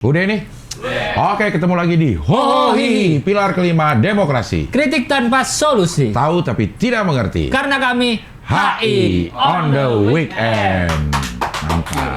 Udah nih? Oke, ketemu lagi di Hohi, pilar kelima demokrasi. Kritik tanpa solusi. Tahu tapi tidak mengerti. Karena kami HI on the weekend. Mantap.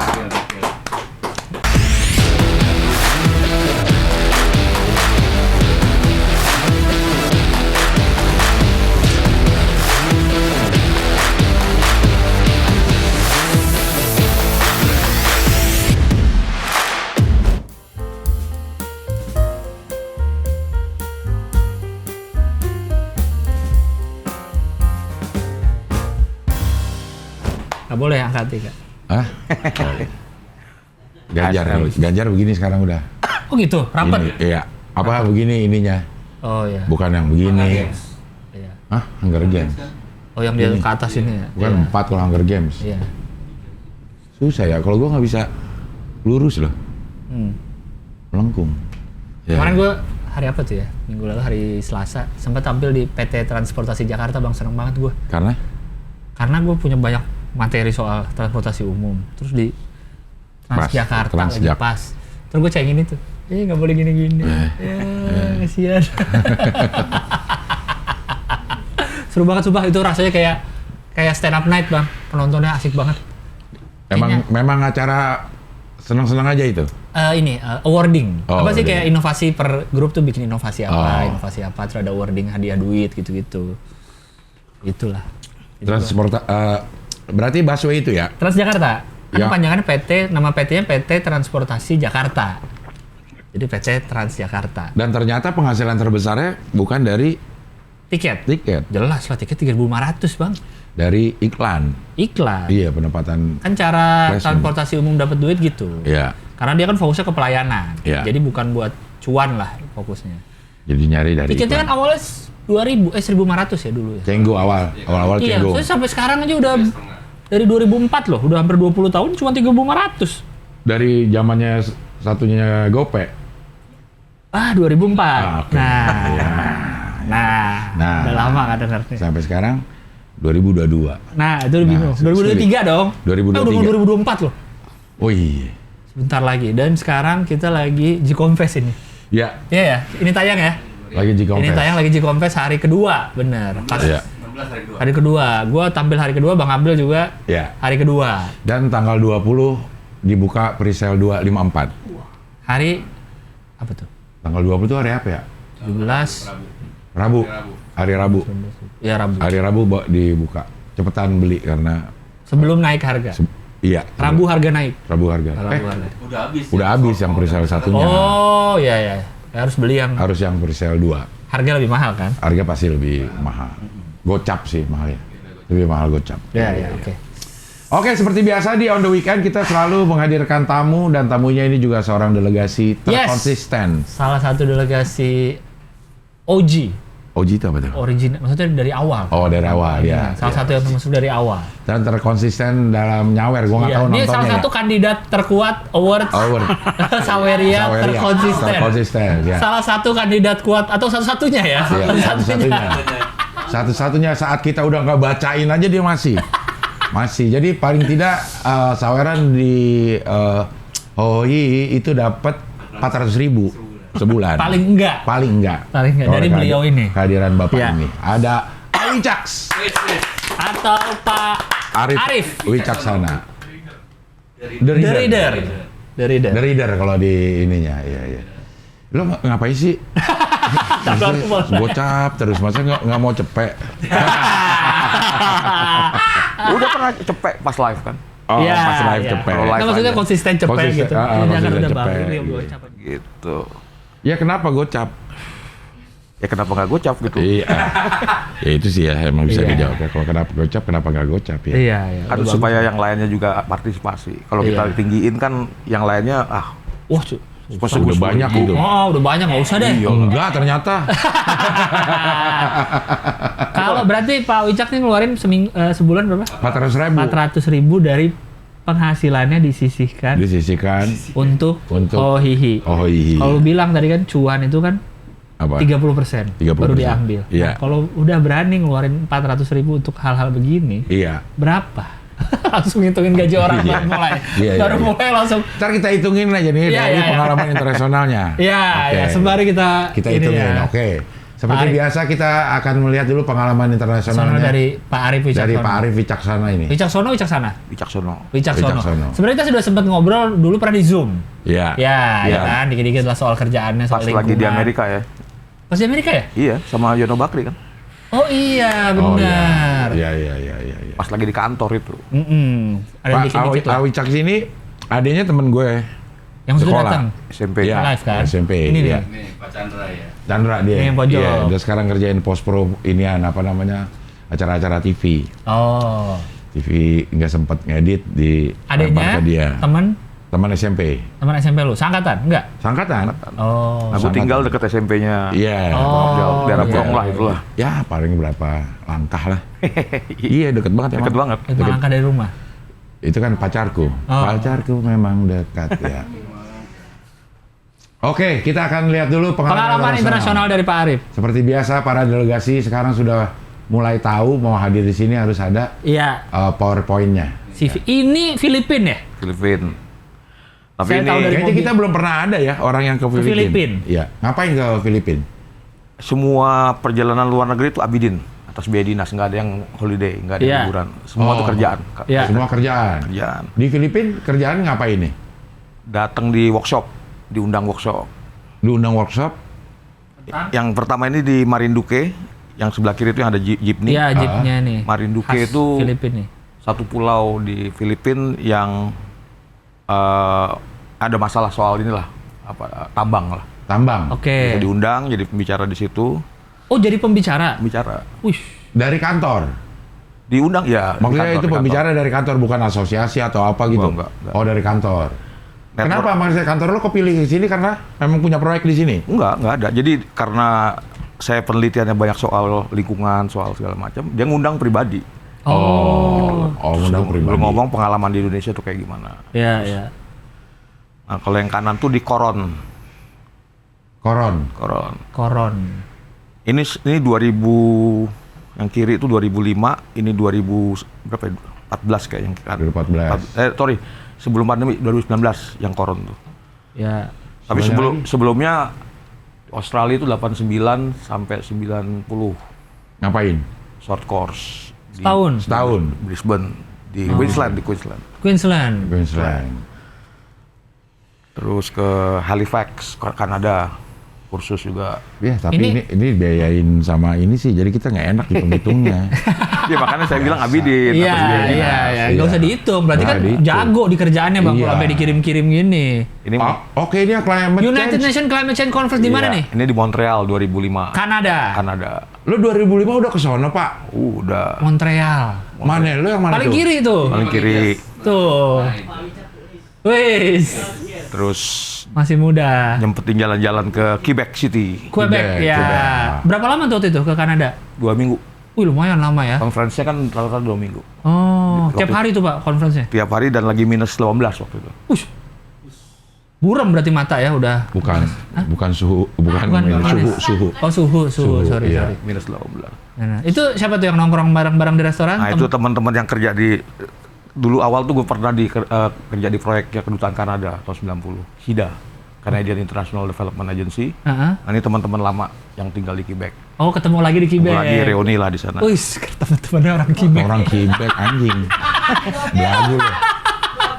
nggak boleh angkat tiga. Hah? Ganjar begini sekarang udah. Oh gitu, rapat. Iya. Apa begini ininya? Oh iya. Bukan yang begini. Iya. Hah? Hunger Games. Oh yang dia ke atas ini ya. Bukan Iya. 4 kalau Hunger Games. Iya. Susah ya, kalau gua nggak bisa lurus loh. Melengkung. Ya. Kemarin gue hari apa tuh ya? Minggu lalu hari Selasa sempat tampil di PT Transportasi Jakarta, Bang. Seneng banget gue. Karena gue punya banyak materi soal transportasi umum. Terus di Transjakarta lagi pas. Terus gue cengin itu. Nggak boleh gini-gini. Kasihan. Seru banget sumpah, itu rasanya kayak stand up night, Bang. Penontonnya asik banget. Memang acara senang-senang aja itu. Awarding. Oh, apa sih awarding. kayak inovasi per grup tuh bikin inovasi apa, Oh. terus ada awarding hadiah duit gitu-gitu. Itulah. Berarti busway itu ya? Transjakarta. Kan Ya. panjangannya PT, nama PT-nya PT Transportasi Jakarta. Jadi PT Transjakarta. Dan ternyata penghasilan terbesarnya bukan dari Tiket. tiket, Jelas lah, tiket 3.500, Bang. dari iklan. Iklan. Iya, penempatan. Kan cara Placement. transportasi umum dapat duit gitu. Iya. Karena dia kan fokusnya ke pelayanan. Iya. Jadi bukan buat cuan lah fokusnya. Jadi nyari dari Tiketnya kan iklan. awalnya 1.500 ya dulu ya. Cenggo awal Iya, Cenggo. saya sampai sekarang aja udah dari 2004 loh, udah hampir 20 tahun cuma 3.500. Dari zamannya satunya Gope. 2004. Ah, oke. Nah, udah lama nggak dengarnya. Sampai sekarang 2022. Nah, itu lebih bingung. 2023 dong. 2023. Udah mau 2024 loh. Oh iya. Sebentar lagi. Dan sekarang kita lagi G-Confess ini. Ya, Iya ya, ini tayang ya. lagi Jigong Ini tayang lagi G-Confess hari kedua, bener. Pas Iya. hari kedua. Gua tampil hari kedua, Bang Abdul juga Ya. hari kedua. Dan tanggal 20 dibuka presale 254. Hari apa tuh? Tanggal 20 itu hari apa ya? 17. Rabu. Hari Rabu. Ya Rabu. Hari Rabu dibuka. Cepetan beli karena Sebelum naik harga. iya. Rabu harga naik. Rabu harga. Rabu harga. Udah habis yang presale satunya. Oh iya ya. Harus beli yang Harus yang presale 2. harga lebih mahal kan? Harga pasti lebih mahal. Gocap sih mahalnya. Lebih mahal gocap. Ya oke. Oke, seperti biasa di On The Weekend kita selalu menghadirkan tamu dan tamunya ini juga seorang delegasi terkonsisten. Salah satu delegasi OG, Oji itu apa tuh? original, maksudnya dari awal. Oh, dari awal ya. Salah satu yang termasuk dari awal. Dan terkonsisten dalam nyawer. Gua nggak Iya, tahu dia nontonnya salah satu ya. kandidat terkuat awards Award. Saweria terkonsisten. Terkonsisten ya. Salah satu kandidat kuat atau satu-satunya ya. Iya, satu-satunya. Satu-satunya saat kita udah nggak bacain aja dia masih. Masih. Jadi paling tidak saweran di Hoi itu dapat 400.000 sebulan. Paling enggak. Dari Beliau ini. Kehadiran Bapak Ya. ini. Ada Pak Wicaks. Atau Pak Arif. Wicaksana. The Reader. The Reader kalau di ininya. Iya. Lo ngapain sih? Gocap terus. Masa nggak mau cepet? Udah pernah cepet pas live kan? Oh, Iya, pas live iya. cepet. Kalau live Nah, maksudnya aja. konsisten cepet Konsisten, gitu. konsisten Jangan udah cepet, bangun dia iya. gocap. Gitu. Ya kenapa gocap? Ya kenapa nggak gocap gitu? Iya. Ya itu sih ya emang bisa Iya. dijawab ya. Kalau kenapa gocap, kenapa nggak gocap ya? Iya. Kan Udah supaya yang lainnya juga partisipasi. Kalau kita Iya. tinggiin kan yang lainnya bagus. Wah, Udah banyak gitu. Oh, udah banyak, nggak usah deh. Enggak ternyata. Kalau berarti Pak Wicak nih ngeluarin sebulan berapa? 400.000 400.000 dari penghasilannya disisihkan disisihkan untuk Untuk- Hohihi. oh iya. Kalau lu bilang tadi kan cuan itu kan Apa? 30%, 30%. baru diambil. Iya. Nah, kalau udah berani ngeluarin 400.000 untuk hal-hal begini, Iya. berapa? Langsung ngitungin gaji orang Iya. baru mulai. Iya, iya, Baru iya. mulai langsung. Ntar kita hitungin aja nih Iya, dari iya, iya. pengalaman internasionalnya. Iya, Oke. ya sembari kita ini hitungin. ya. Oke. Seperti Pak Arif. biasa kita akan melihat dulu pengalaman internasionalnya Dari Pak Arif Wicaksono. dari Pak Arif Wicaksana ini. Wicaksana. Wicaksono. Wicaksono. Sebenarnya kita sudah sempat ngobrol dulu pernah di Zoom. Iya. Ya, Iya. ya kan, dikit-dikit lah soal kerjaannya, soal Pas lingkungan. lagi di Amerika ya. Pas di Amerika ya? Iya, sama Yono Bakri kan. Oh iya, Oh, benar. iya. Iya. Pas lagi di kantor itu. Ada Pak dikit-dikit lah. Awicak sini adanya temen gue. Yang sudah sekolah. datang. SMP. Iya, Live kan? SMP. Ini iya. nih. Ini Pak Chandra ya. Chandra dia. Yang pojok. Iya, dia sekarang kerjain post pro inian apa namanya? Acara-acara TV. Oh. TV nggak sempet ngedit di lempar Adanya ke dia. Teman SMP. teman SMP lu, seangkatan? Enggak? Sangkatan? Oh. Nah, gue tinggal deket SMP-nya. Iya. Oh, Daerah iya. Bronx lah itulah. Ya paling berapa langkah lah. Iya deket banget Deket emang. banget. Itu langkah dari rumah. Itu kan pacarku. Oh. Pacarku memang dekat ya. Oke, kita akan lihat dulu Pengalaman internasional dari Pak Arif. Seperti biasa para delegasi sekarang sudah mulai tahu mau hadir di sini harus ada Iya. PowerPoint-nya. Ini Filipina ya? Filipina. Tapi Saya ini tahu dari Kayaknya mobil. kita belum pernah ada ya orang yang ke Filipina. Filipina? Iya. Ngapain ke Filipina? semua perjalanan luar negeri itu abidin atas biaya dinas, nggak ada yang holiday, nggak ada Iya. liburan. Semua Oh. itu kerjaan. Iya. Semua kerjaan. Kerjaan. Di Filipina kerjaan ngapain nih? Datang di workshop, diundang workshop. Diundang workshop? Yang pertama ini di Marinduque, yang sebelah kiri itu yang ada jeepney. Iya, jeepnya nih. Marinduque Khas itu Filipina nih. satu pulau di Filipina yang ada masalah soal inilah tambang lah. Tambang. Oke. Bisa diundang jadi pembicara di situ, Oh, jadi pembicara. bicara. Wih. Dari kantor. Diundang ya. di Maksudnya kantor, itu di pembicara dari kantor bukan asosiasi atau apa gitu? Enggak. Oh, dari kantor. Network. Kenapa maksudnya kantor lo kepilih di sini karena memang punya proyek di sini? Enggak ada. Jadi karena saya penelitiannya banyak soal lingkungan, soal segala macam, dia ngundang pribadi. Oh. Oh, undang pribadi. Belum ngomong pengalaman di Indonesia tuh kayak gimana. Iya, iya. Nah, kalau yang kanan tuh di Koron. Koron. Koron. Ini 2000, yang kiri itu 2005, ini 2000 berapa ya? 14 kayak yang kanan. 2014. Sorry, sebelum pandemi 2019 yang Koron tuh. Ya. Tapi Sebenarnya sebelumnya Australia itu 89 sampai 90 Ngapain? short course. Setahun. Setahun. Brisbane, di Queensland, di Queensland. Queensland. Queensland. Terus ke Halifax, Kanada, kursus juga. Ya, tapi ini biayain sama ini sih, jadi kita nggak enak dihitungnya. Ya makanya saya bilang abidin. Iya, atas biaya dinas. iya. Nggak Iya. usah dihitung. Berarti kan Nggak dihitung. jago di kerjaannya Bang. Kalau Iya. sampai dikirim-kirim gini. Ini Oke, ini climate United change. Nations Climate Change Conference di mana iya, nih? Ini di Montreal 2005. Kanada. Kanada. Lo 2005 udah ke sono, Pak. Udah. Montreal. Mana lo yang mana Paling tuh? kiri tuh. Paling kiri. Tuh. Wis. Terus Masih muda. nyempetin jalan-jalan ke Quebec City. Quebec ya. Quebec. Berapa lama tuh waktu itu ke Kanada? 2 minggu. Wih, lumayan lama ya. Konferensinya kan rata-rata 2 minggu. Oh, Waktu tiap hari tuh Pak konferensinya. Tiap hari dan lagi minus 18 waktu itu. Ush. Buram berarti mata ya udah. Bukan suhu, bukan Bukan suhu. Oh, suhu. Sorry, iya. sorry. Minus 18. Nah, itu siapa tuh yang nongkrong bareng-bareng di restoran? Nah itu teman-teman yang kerja di dulu awal tuh gue pernah kerja di proyeknya kedutaan Kanada tahun 90, HIDA, Canadian International Development Agency. Heeh. Nah, ini teman-teman lama yang tinggal di Quebec. Oh, ketemu lagi di Quebec. Lagi reuni lah di sana. Wih, teman-temannya orang Quebec. Orang Quebec anjing. Belagu loh.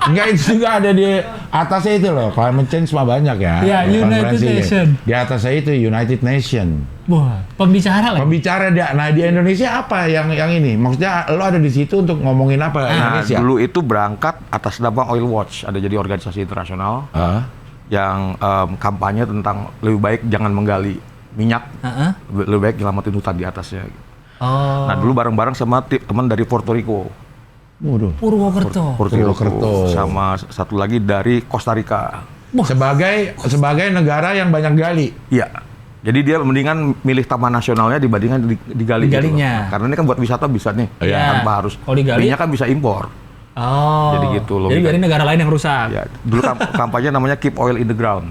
Enggak, itu juga ada di atasnya itu loh. Climate change mah banyak ya. Iya, United konferensinya. Nation. Di atasnya itu United Nation. Wah, pembicara lagi. Pembicara dia. Nah, di Indonesia apa yang ini? Maksudnya lo ada di situ untuk ngomongin apa Nah, Indonesia? dulu itu berangkat atas nama Oil Watch, ada jadi organisasi internasional Hah? yang kampanye tentang lebih baik jangan menggali minyak, Heeh. lebih baik nyelamatin hutan di atasnya. Oh. Nah, dulu bareng-bareng sama teman dari Puerto Rico. Waduh. Purwokerto. Purwokerto. Sama satu lagi dari Costa Rica. Sebagai negara yang banyak gali. Iya. Jadi dia mendingan milih taman nasionalnya dibandingkan digali. Digalinya. Gitu. Karena ini kan buat wisata bisa nih, Iya. tanpa harus. Kalau digali? Minyak kan bisa impor. Oh. Jadi gitu loh. Jadi biarin negara lain yang rusak. Ya, dulu kampanye namanya Keep Oil in the Ground.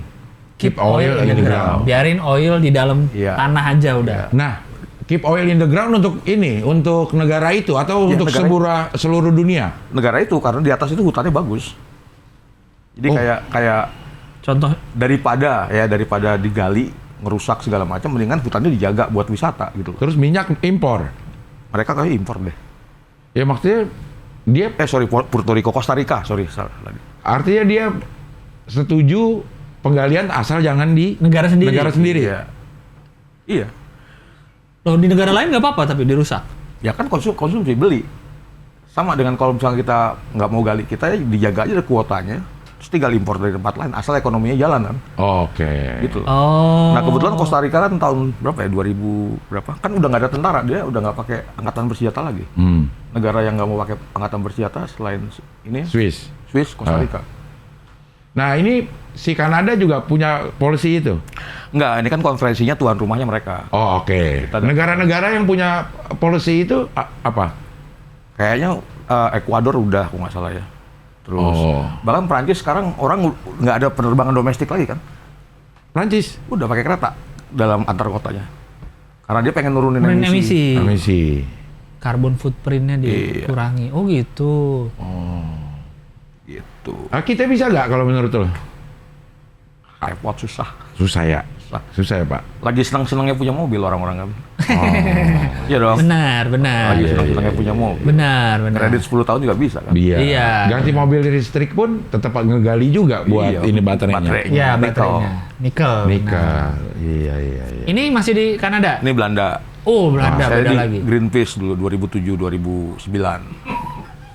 Keep oil in the ground. Biarin oil di dalam Iya. tanah aja udah. Nah, keep oil in the ground untuk ini, untuk negara itu atau Ya, untuk seluruh dunia? Negara itu karena di atas itu hutannya bagus. Jadi Oh. kayak Contoh, daripada digali, ngerusak segala macam, mendingan hutannya dijaga buat wisata gitu. Terus minyak impor. Mereka kayak impor deh. Ya maksudnya dia Puerto Rico, Costa Rica, salah tadi. artinya dia setuju penggalian asal jangan di negara sendiri. Iya. Iya. Loh, di negara lain nggak apa-apa tapi dirusak. Ya kan konsumsi beli. Sama dengan kalau misalnya kita nggak mau gali, kita dijaga aja kuotanya, terus tinggal impor dari tempat lain, asal ekonominya jalan kan. Oke. Gitu. Oh. Nah kebetulan Costa Rica kan tahun berapa ya, 2000 berapa, kan udah nggak ada tentara, dia udah nggak pakai angkatan bersenjata lagi. Negara yang nggak mau pakai angkatan bersenjata selain ini Swiss. Costa Rica. Nah ini si Kanada juga punya polisi itu. Nggak, ini kan konferensinya tuan rumahnya mereka. Oh oke. Negara-negara yang punya polisi itu apa? Kayaknya Ekuador udah, kalau nggak salah ya. Terus bahkan Prancis sekarang orang nggak ada penerbangan domestik lagi kan? Prancis Udah pakai kereta dalam antar kotanya. Karena dia pengen nurunin emisi. emisi. Carbon footprintnya dikurangi. Oh gitu. Gitu. Kita bisa nggak kalau menurut lo? Repot, susah. Susah ya. Susah ya Pak. Lagi senang-senangnya punya mobil orang-orang kan. Iya dong. Benar. Lagi senang-senangnya punya mobil. Benar. Kredit 10 tahun juga bisa kan? Iya. Ganti mobil listrik pun tetap ngegali juga buat ini baterainya. Iya, baterainya. Nikel. Iya. Ini masih di Kanada? Ini Belanda. Oh, Belanda Saya beda di lagi. Greenpeace dulu 2007-2009.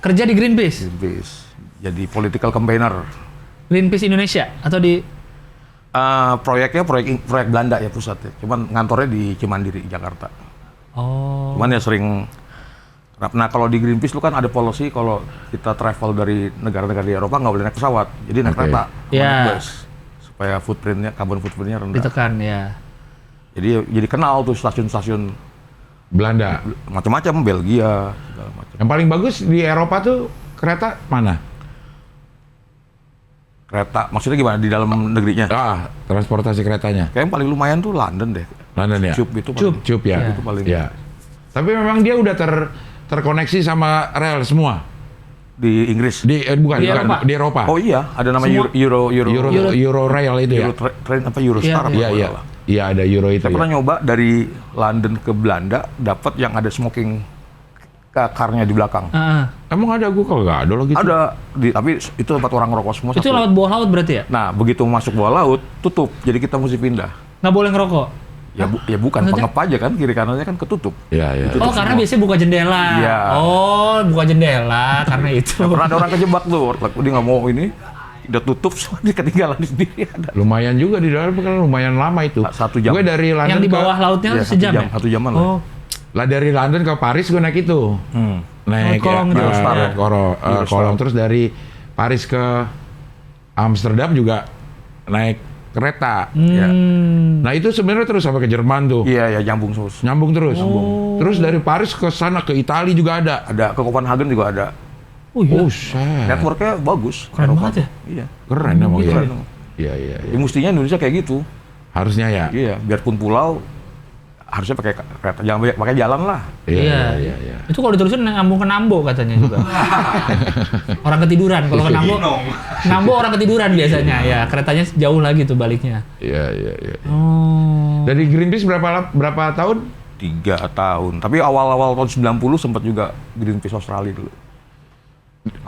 Kerja di Greenpeace. Greenpeace. Jadi political campaigner. Greenpeace Indonesia atau di Proyeknya proyek Belanda ya pusatnya. Cuman ngantornya di Cimandiri, Jakarta. Oh. Cuman ya sering. Nah kalau di Greenpeace lu kan ada policy kalau kita travel dari negara-negara di Eropa nggak boleh naik pesawat, jadi naik kereta, naik bus, supaya carbon footprintnya rendah. Ditekan ya. Jadi kenal tuh stasiun-stasiun Belanda. macam-macam, Belgia, segala macam. Yang paling bagus di Eropa tuh kereta mana? Kereta, maksudnya gimana di dalam negerinya? Transportasi keretanya. Kayak yang paling lumayan tuh London deh. London ya. Cube itu paling. Cube ya. Itu paling. Ya. Tapi memang dia udah terkoneksi sama rel semua. Di Inggris. Bukan di Eropa. Oh iya, ada namanya Euro Rail itu ya. Train apa Eurostar? Iya ada Euro itu. Saya pernah nyoba dari London ke Belanda, dapat yang ada smoking car-nya di belakang. Emang ada Google nggak ada lagi? Ada, tapi itu tempat orang ngerokok semua. Itu lewat bawah laut berarti ya? Nah, begitu masuk bawah laut, tutup. Jadi kita mesti pindah. Nggak boleh ngerokok? Ya bukan, pengep aja kan, kiri kanannya kan ketutup. Iya. Oh, karena biasanya buka jendela. Iya. Oh, buka jendela karena itu. Pernah ada orang kejebak tuh, dia nggak mau ini, udah tutup, dia ketinggalan sendiri. Ada. Lumayan juga di dalam, kan lumayan lama itu. 1 jam. Gue dari London yang di bawah lautnya ya, sejam ya? 1 jaman lah. Oh. Lah dari London ke Paris gue naik itu. Naik kolong itu. kolong. Terus dari Paris ke Amsterdam juga naik kereta. Ya. Nah itu sebenarnya terus sampai ke Jerman tuh. Iya, nyambung terus. Nyambung terus. Terus dari Paris ke sana ke Italia juga ada. Ada ke Copenhagen juga ada. Oh iya. Set. Networknya bagus. Keren Eropa. banget ya? Iya. Keren emang ya. Keren. Iya. Ya, mestinya Indonesia kayak gitu. Harusnya ya. Iya, biarpun pulau harusnya pakai kereta, jangan pakai jalan lah. Iya. Itu kalau diterusin nyambung ke Nambo katanya juga. Orang ketiduran. Kalau ke Nambo orang ketiduran biasanya. Ya, keretanya jauh lagi tuh baliknya. Iya. Oh. Dari Greenpeace berapa tahun? 3 tahun. Tapi awal-awal tahun 90 sempat juga Greenpeace Australia dulu.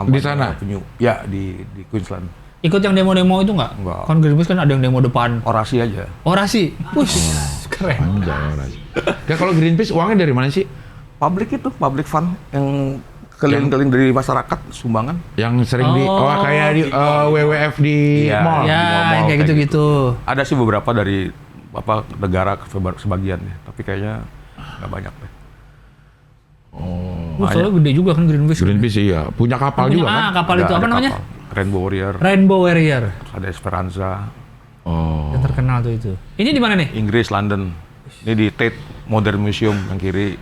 Di sana? Ya, di Queensland. Ikut yang demo-demo itu nggak? Nggak. Kan Greenpeace kan ada yang demo depan. Orasi aja. Orasi. Keren. Ya kalau Greenpeace uangnya dari mana sih? Public fund yang keliling-keliling dari masyarakat, sumbangan. Yang sering kayak di WWF di Iya. mall. Ya, di mall-mall kayak gitu-gitu. Ada sih beberapa dari negara sebagian ya, tapi kayaknya nggak banyak deh. Soalnya gede juga kan Greenpeace. Greenpeace iya, punya kapal juga kan? Kapal itu Ada apa namanya? kapal. Rainbow Warrior, Rainbow Warrior. terus ada Esperanza, Yang terkenal tuh itu. Ini di mana nih? Inggris, London. Ini di Tate Modern Museum yang kiri.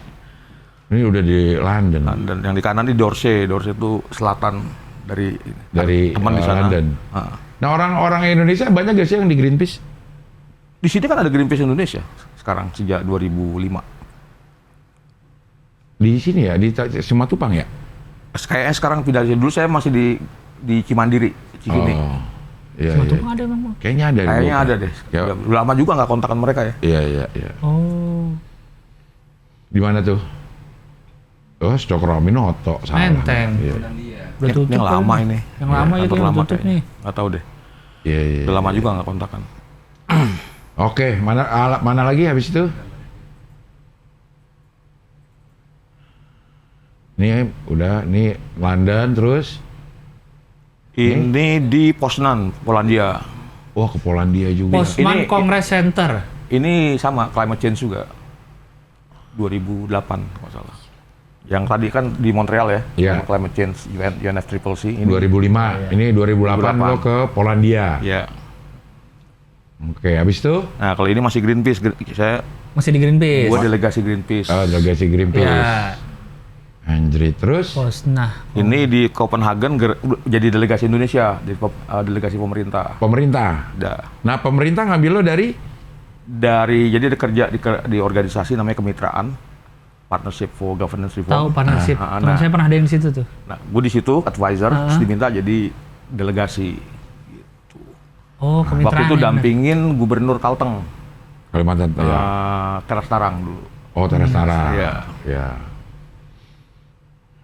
Ini udah di London. London. Yang di kanan di Dorsey. Dorsey itu selatan dari teman di sana. London. Nah orang-orang Indonesia banyak gak sih yang di Greenpeace? Di sini kan ada Greenpeace Indonesia sekarang sejak 2005. Di sini ya, di Simatupang ya? Kayaknya sekarang pindah. Dulu saya masih di Cimandiri, Cikini. Oh, iya, Simatupang ada memang. Kayaknya ada. Kayaknya ada deh. Ya. Udah lama juga nggak kontakan mereka ya. Iya. Oh. Di mana tuh? Oh, Cokroaminoto. Menteng. Iya. Udah tutup. Yang lama kan? ini. Yang lama itu yang tutup kayaknya. nih. Nggak tahu deh. Iya. Udah lama juga nggak kontakan. Oke, mana lagi habis itu? Ini udah, nih London terus. Ini di Poznan, Polandia. Wah, ke Polandia juga. Postman Congress Center. Ini sama climate change juga. 2008 kalau salah. Yang tadi kan di Montreal ya, Iya. climate change UNFCCC. Ini 2005. Ini 2008 lo ke Polandia. Ya. Oke, habis itu? Nah, kalau ini masih Greenpeace. Saya Masih di Greenpeace. gua delegasi Greenpeace. Delegasi Greenpeace. Ya. Anjrit, terus? Posnah. Ini di Copenhagen jadi delegasi Indonesia, jadi delegasi pemerintah. Pemerintah. Nah, pemerintah ngambil lo dari? Jadi ada kerja di organisasi namanya Kemitraan Partnership for Governance Tahu Reform. partnership. Teman saya pernah ada yang di situ tuh. Nah, gue di situ advisor, terus diminta jadi delegasi. Oh, kemitraan. Waktu itu ya, dampingin Gubernur Kalteng, Kalimantan Tengah. Teras Tarang dulu. Oh, Teras Tarang. Iya. Ya.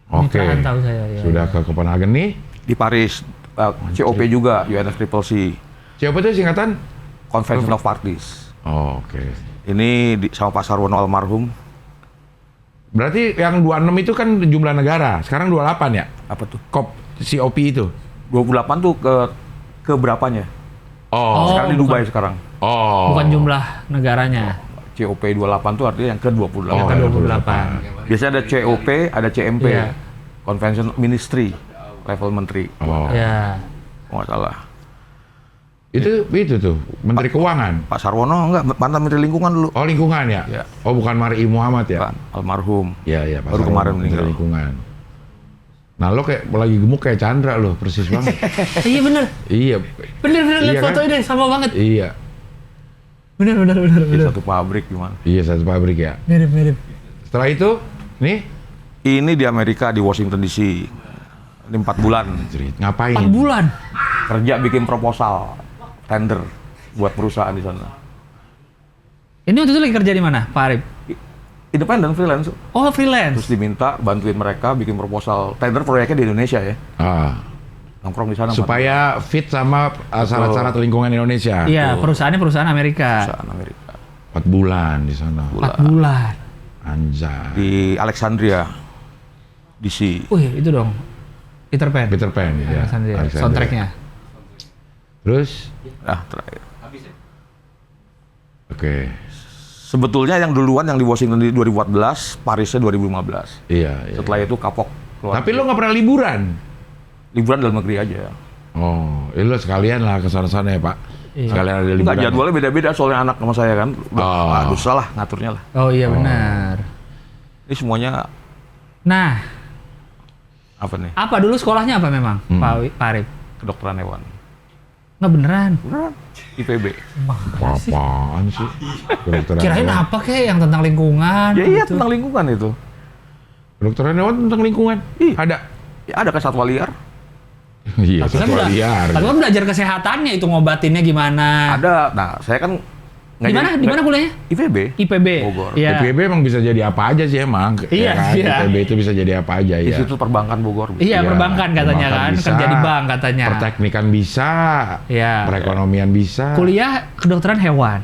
Oke. Kemitraan tahu saya. Ya. Sudah ke Copenhagen nih. Di Paris, COP juga, UNFCCC, Siapa tuh singkatan? Convention of Parties. Oh, oke. Ini sama Pak Sarwono almarhum. Berarti yang 26 itu kan jumlah negara. Sekarang 28 ya? Apa tuh? COP itu? 28 tuh ke berapanya? Oh. Sekarang di Dubai sekarang. Oh. Bukan jumlah negaranya. COP 28 tuh artinya yang ke-28. Oh, Yang ke-28. Biasanya ada COP, ada CMP. Iya. Convention Ministry, level menteri. Oh. Ya. Oh, nggak salah. Itu tuh, Menteri Keuangan. Pak Sarwono enggak, mantan Menteri Lingkungan dulu. Oh, lingkungan ya? Ya. Oh, bukan Mari Muhammad ya? Kan, almarhum. Iya, Pak Baru Sarwono, kemarin Menteri meninggal. Lingkungan. Nah, lo kayak lagi gemuk kayak Chandra lo, persis banget. Iya bener. Iya. Bener Iya lihat foto kan? ini sama banget. Iya. Bener. Di satu pabrik gimana. Iya, satu pabrik ya. Mirip. Setelah itu, nih, Ini di Amerika, di Washington DC. Ini 4 bulan. Anjrit, ngapain? 4 bulan. Kerja bikin proposal, tender buat perusahaan di sana. Ini waktu itu lagi kerja di mana, Pak Arif? Independen, freelance. Oh, freelance. Terus diminta bantuin mereka bikin proposal tender proyeknya di Indonesia ya. Nongkrong di sana. Supaya fit sama syarat-syarat lingkungan Indonesia. Iya, perusahaannya perusahaan Amerika. perusahaan Amerika. 4 bulan di sana. 4 bulan. Anjay. Di Alexandria, DC. Wih, itu dong. Peter Pan. Peter Pan ya. Alexandria. Alexandria. Soundtracknya. Terus? Terakhir. Oke. Sebetulnya yang duluan yang di Washington di 2014, Parisnya 2015. Iya. Setelah itu kapok keluar. Tapi lo nggak pernah liburan? Liburan dalam negeri aja. Oh, lo sekalian lah ke sana-sana ya Pak. Iya. Sekalian ada liburan. Enggak, jadwalnya beda-beda soalnya anak sama saya kan. Aduh, salah ngaturnya lah. Oh iya benar. Ini semuanya Nah, apa nih? apa dulu sekolahnya apa memang, Pak Arif? Kedokteran hewan. Nggak beneran. Beneran? IPB. Apaan sih? Kedokteran Kirain hewan. apa kek yang tentang lingkungan? Ya iya, gitu. tentang lingkungan itu. Kedokteran hewan tentang lingkungan? Ih. Ada. Ya, ada kan satwa liar? Iya, Tapi kan satwa liar. Tapi kan belajar kesehatannya itu ngobatinnya gimana? Ada. Nah, saya kan Di mana kuliahnya? IPB. IPB. Bogor. Iya. IPB emang bisa jadi apa aja sih emang. Iya, Ya kan? iya. IPB itu bisa jadi apa aja ya. Institut Perbankan Bogor. Iya, Iya, perbankan katanya perbankan kan, bisa, kerja di bank katanya. Perteknikan bisa, Iya. perekonomian bisa. Kuliah kedokteran hewan.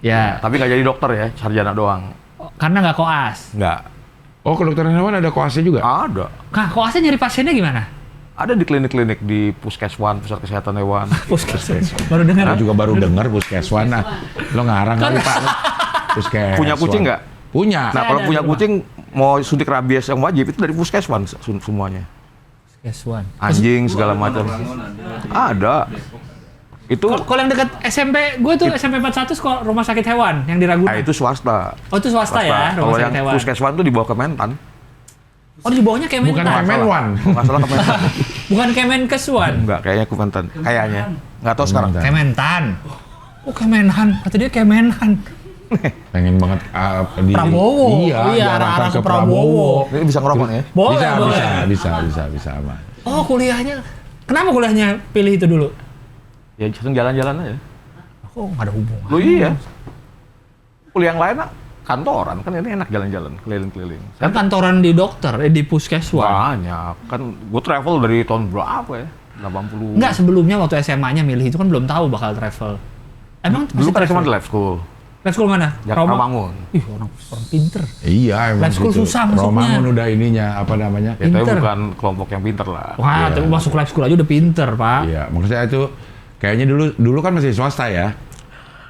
Ya. Tapi nggak jadi dokter ya, sarjana doang. Karena nggak koas. Nggak. Oh, kedokteran hewan ada koasnya juga? Ada. Nah, koasnya nyari pasiennya gimana? Ada di klinik-klinik di Puskeswan, Pusat Kesehatan Hewan. Puskesmas. Baru dengar. Aku juga baru dengar Puskeswan. Nah, lo ngarang kali Pak. Puskeswan. Punya kucing nggak? Punya. Nah, Saya kalau ada punya di rumah. kucing mau suntik rabies yang wajib itu dari Puskeswan semuanya. Puskeswan. Anjing segala macam. Ada. Itu Kalau yang dekat SMP, gue tuh SMP 41 sekolah rumah sakit hewan yang di Ragunan. itu swasta. Oh itu swasta ya, Kalau rumah yang sakit hewan. Puskeswan tuh di bawah Kementan. Oh di bawahnya Bukan Kementan. Kemenwan. Kalau nggak salah Kementan. Bukan Kemenkeswan. Enggak, kayaknya Kementan. Kayaknya. Nggak tahu sekarang. Kementan. Kementan. Oh Kemenhan, kata dia Kemenhan. Pengen banget Prabowo. Iya, arah-arah ke ke Prabowo. Ini bisa ngerokok nih ya? Boleh. Bisa aman. Oh, kuliahnya. Kenapa kuliahnya pilih itu dulu? Ya langsung jalan-jalan aja. Kok nggak ada hubungan? Lu iya. Kuliah yang lain kantoran, kan ini enak jalan-jalan, keliling-keliling. Kan kantoran di dokter, di puskeswan. Banyak. Kan gue travel dari tahun berapa ya? 80. Enggak, sebelumnya waktu SMA-nya milih itu kan belum tahu bakal travel. Emang Dulu kan cuma lab school. Lab school mana? Rawamangun. Ih, orang pinter. Iya, emang Lab school gitu. susah masuknya. Romangun udah ininya, apa namanya? Ya, tapi Pinter. bukan kelompok yang pinter lah. Wah, Iya. tapi masuk lab school aja udah pinter, Pak. Iya, maksudnya itu kayaknya dulu kan masih swasta ya.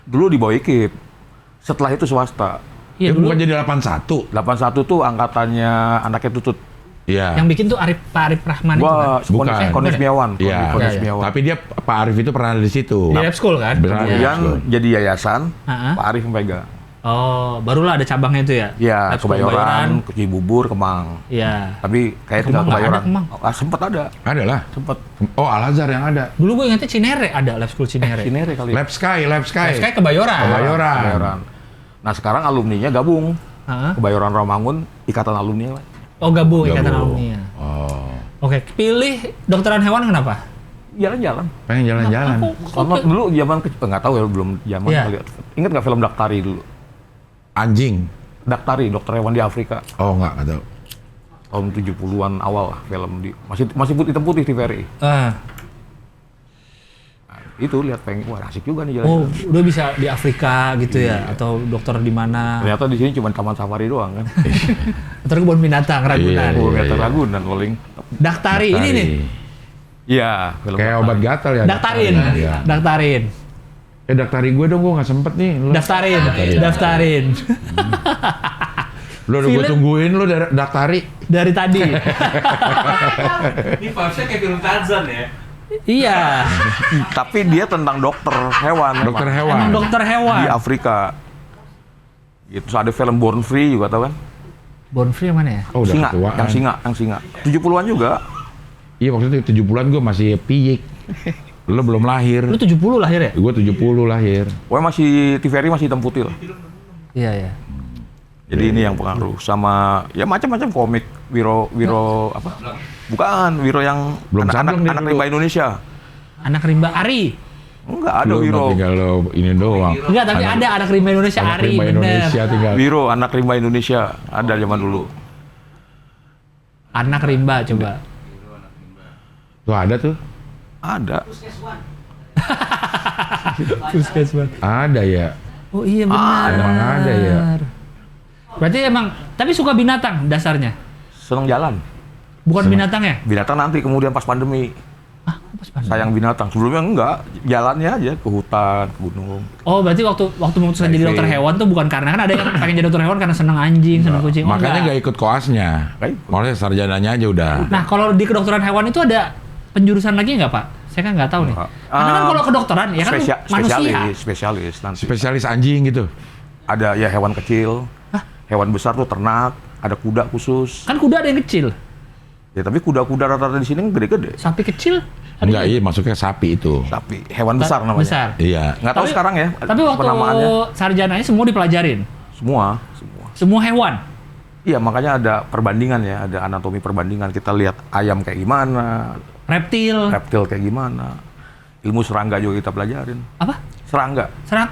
Dulu di bawah IKIP. Setelah itu swasta. Iya, Dia dulu bukan jadi 81. 81 tuh angkatannya anaknya Tutut. Iya. yang bikin tuh Pak Arif Rahman itu kan. Gua Bukan. Koni Semiawan. Iya. Koni Iya, iya. Semiawan. Tapi dia Pak Arif itu pernah ada di situ. Di lab school kan? Benar. Iya. Kemudian jadi yayasan, Ha-ha. Pak Arif yang pegang. Oh, barulah ada cabangnya itu ya? Iya, Lab school Kebayoran, ke Cibubur, Kemang. Iya. Tapi kayak Kemang tinggal nggak Kebayoran. ada, Kemang. Sempet ada. Ada lah. Sempet. Oh, Al-Azhar yang ada. Dulu gue ingetnya Cinere ada lab school Cinere. Cinere kali. Lab Sky. Lab Sky Kebayoran. Kebayoran. Nah sekarang alumninya gabung. Heeh. Kebayoran Rawamangun, ikatan alumni lah. Oh, gabung ikatan Gabung. alumni. Oh, Oke, pilih dokteran hewan kenapa? Jalan-jalan. pengen jalan-jalan. Sama dulu zaman kecil, nggak tahu ya belum zaman Iya. kali. Ingat nggak film Daktari dulu? Anjing. Daktari, dokter hewan di Afrika. Oh, nggak tahu. Tahun 70-an awal lah film di masih hitam putih TVRI. Nah, itu lihat pengen wah asik juga nih Oh, jalan. udah bisa di Afrika gitu ya atau dokter di mana? Ternyata di sini cuma taman safari doang kan. Dokter kebun binatang Ragunan. Iya, Oh, iya. ternyata Ragunan paling. Daktari ini nih. Iya, film Kayak Daktari. obat gatal ya. Daktarin. Iya. Daktarin. Daktari gue dong, gue nggak sempet nih. Lu, Daftarin. lu udah gue Film- tungguin lu daktari. Dari tadi. Ini vibes-nya kayak film Tarzan ya. Iya. Tapi dia tentang dokter hewan. Dokter memang. hewan. Emang dokter hewan. Di Afrika. Gitu. Terus ada film Born Free juga tau kan? Born Free yang mana ya? Oh, udah Singa, ketuaan. yang singa. 70-an juga. Iya, waktu itu 70-an gue masih piyik. Lu belum lahir. Lu 70 lahir ya? Gue 70 lahir. Wah masih TVRI masih hitam putih lah. Iya, iya. Jadi ini yang pengaruh sama ya macam-macam komik Wiro apa? Bukan Wiro yang Belum sampleng dia anak dulu. rimba Indonesia. Anak rimba Ari. Enggak ada Lu Wiro. tinggal lo ini doang. Enggak, tapi ada anak rimba Indonesia Anak Ari, rimba bener. Indonesia tinggal. Wiro anak rimba Indonesia ada zaman dulu. Anak rimba coba. Tuh ada tuh. Ada. Puskesmas. Ada ya. Oh iya benar. emang ada ya. Berarti emang, tapi suka binatang dasarnya? Seneng jalan. Bukan binatang ya? Binatang nanti kemudian pas pandemi. Ah, pas pandemi. Sayang binatang. Sebelumnya enggak, jalannya aja ke hutan, ke gunung. Oh, berarti waktu memutuskan jadi Diving. dokter hewan tuh bukan karena kan ada yang pengen jadi dokter hewan karena seneng anjing, seneng kucing. Oh, Makanya enggak. nggak ikut koasnya. Nggak ikut. Maksudnya sarjananya aja udah. Nah, kalau di kedokteran hewan itu ada penjurusan lagi nggak, Pak? Saya kan nggak tahu nih. Nggak. Karena kan kalau kedokteran ya kan manusia. Spesialis nanti. Spesialis anjing gitu. Ada ya hewan kecil, hewan besar tuh ternak, ada kuda khusus. Kan kuda ada yang kecil, Ya tapi kuda-kuda rata-rata di sini gede-gede. sapi kecil. ada Enggak, juga. iya masuknya sapi itu. Tapi hewan besar namanya. Besar. Iya. Nggak tahu Tapi- sekarang ya Tapi waktu penamaannya. sarjananya semua dipelajarin. Semua. Semua hewan. Iya makanya ada perbandingan ya, ada anatomi perbandingan. Kita lihat ayam kayak gimana, Reptil. reptil kayak gimana. Ilmu serangga juga kita pelajarin. Apa? Serangga, Serang.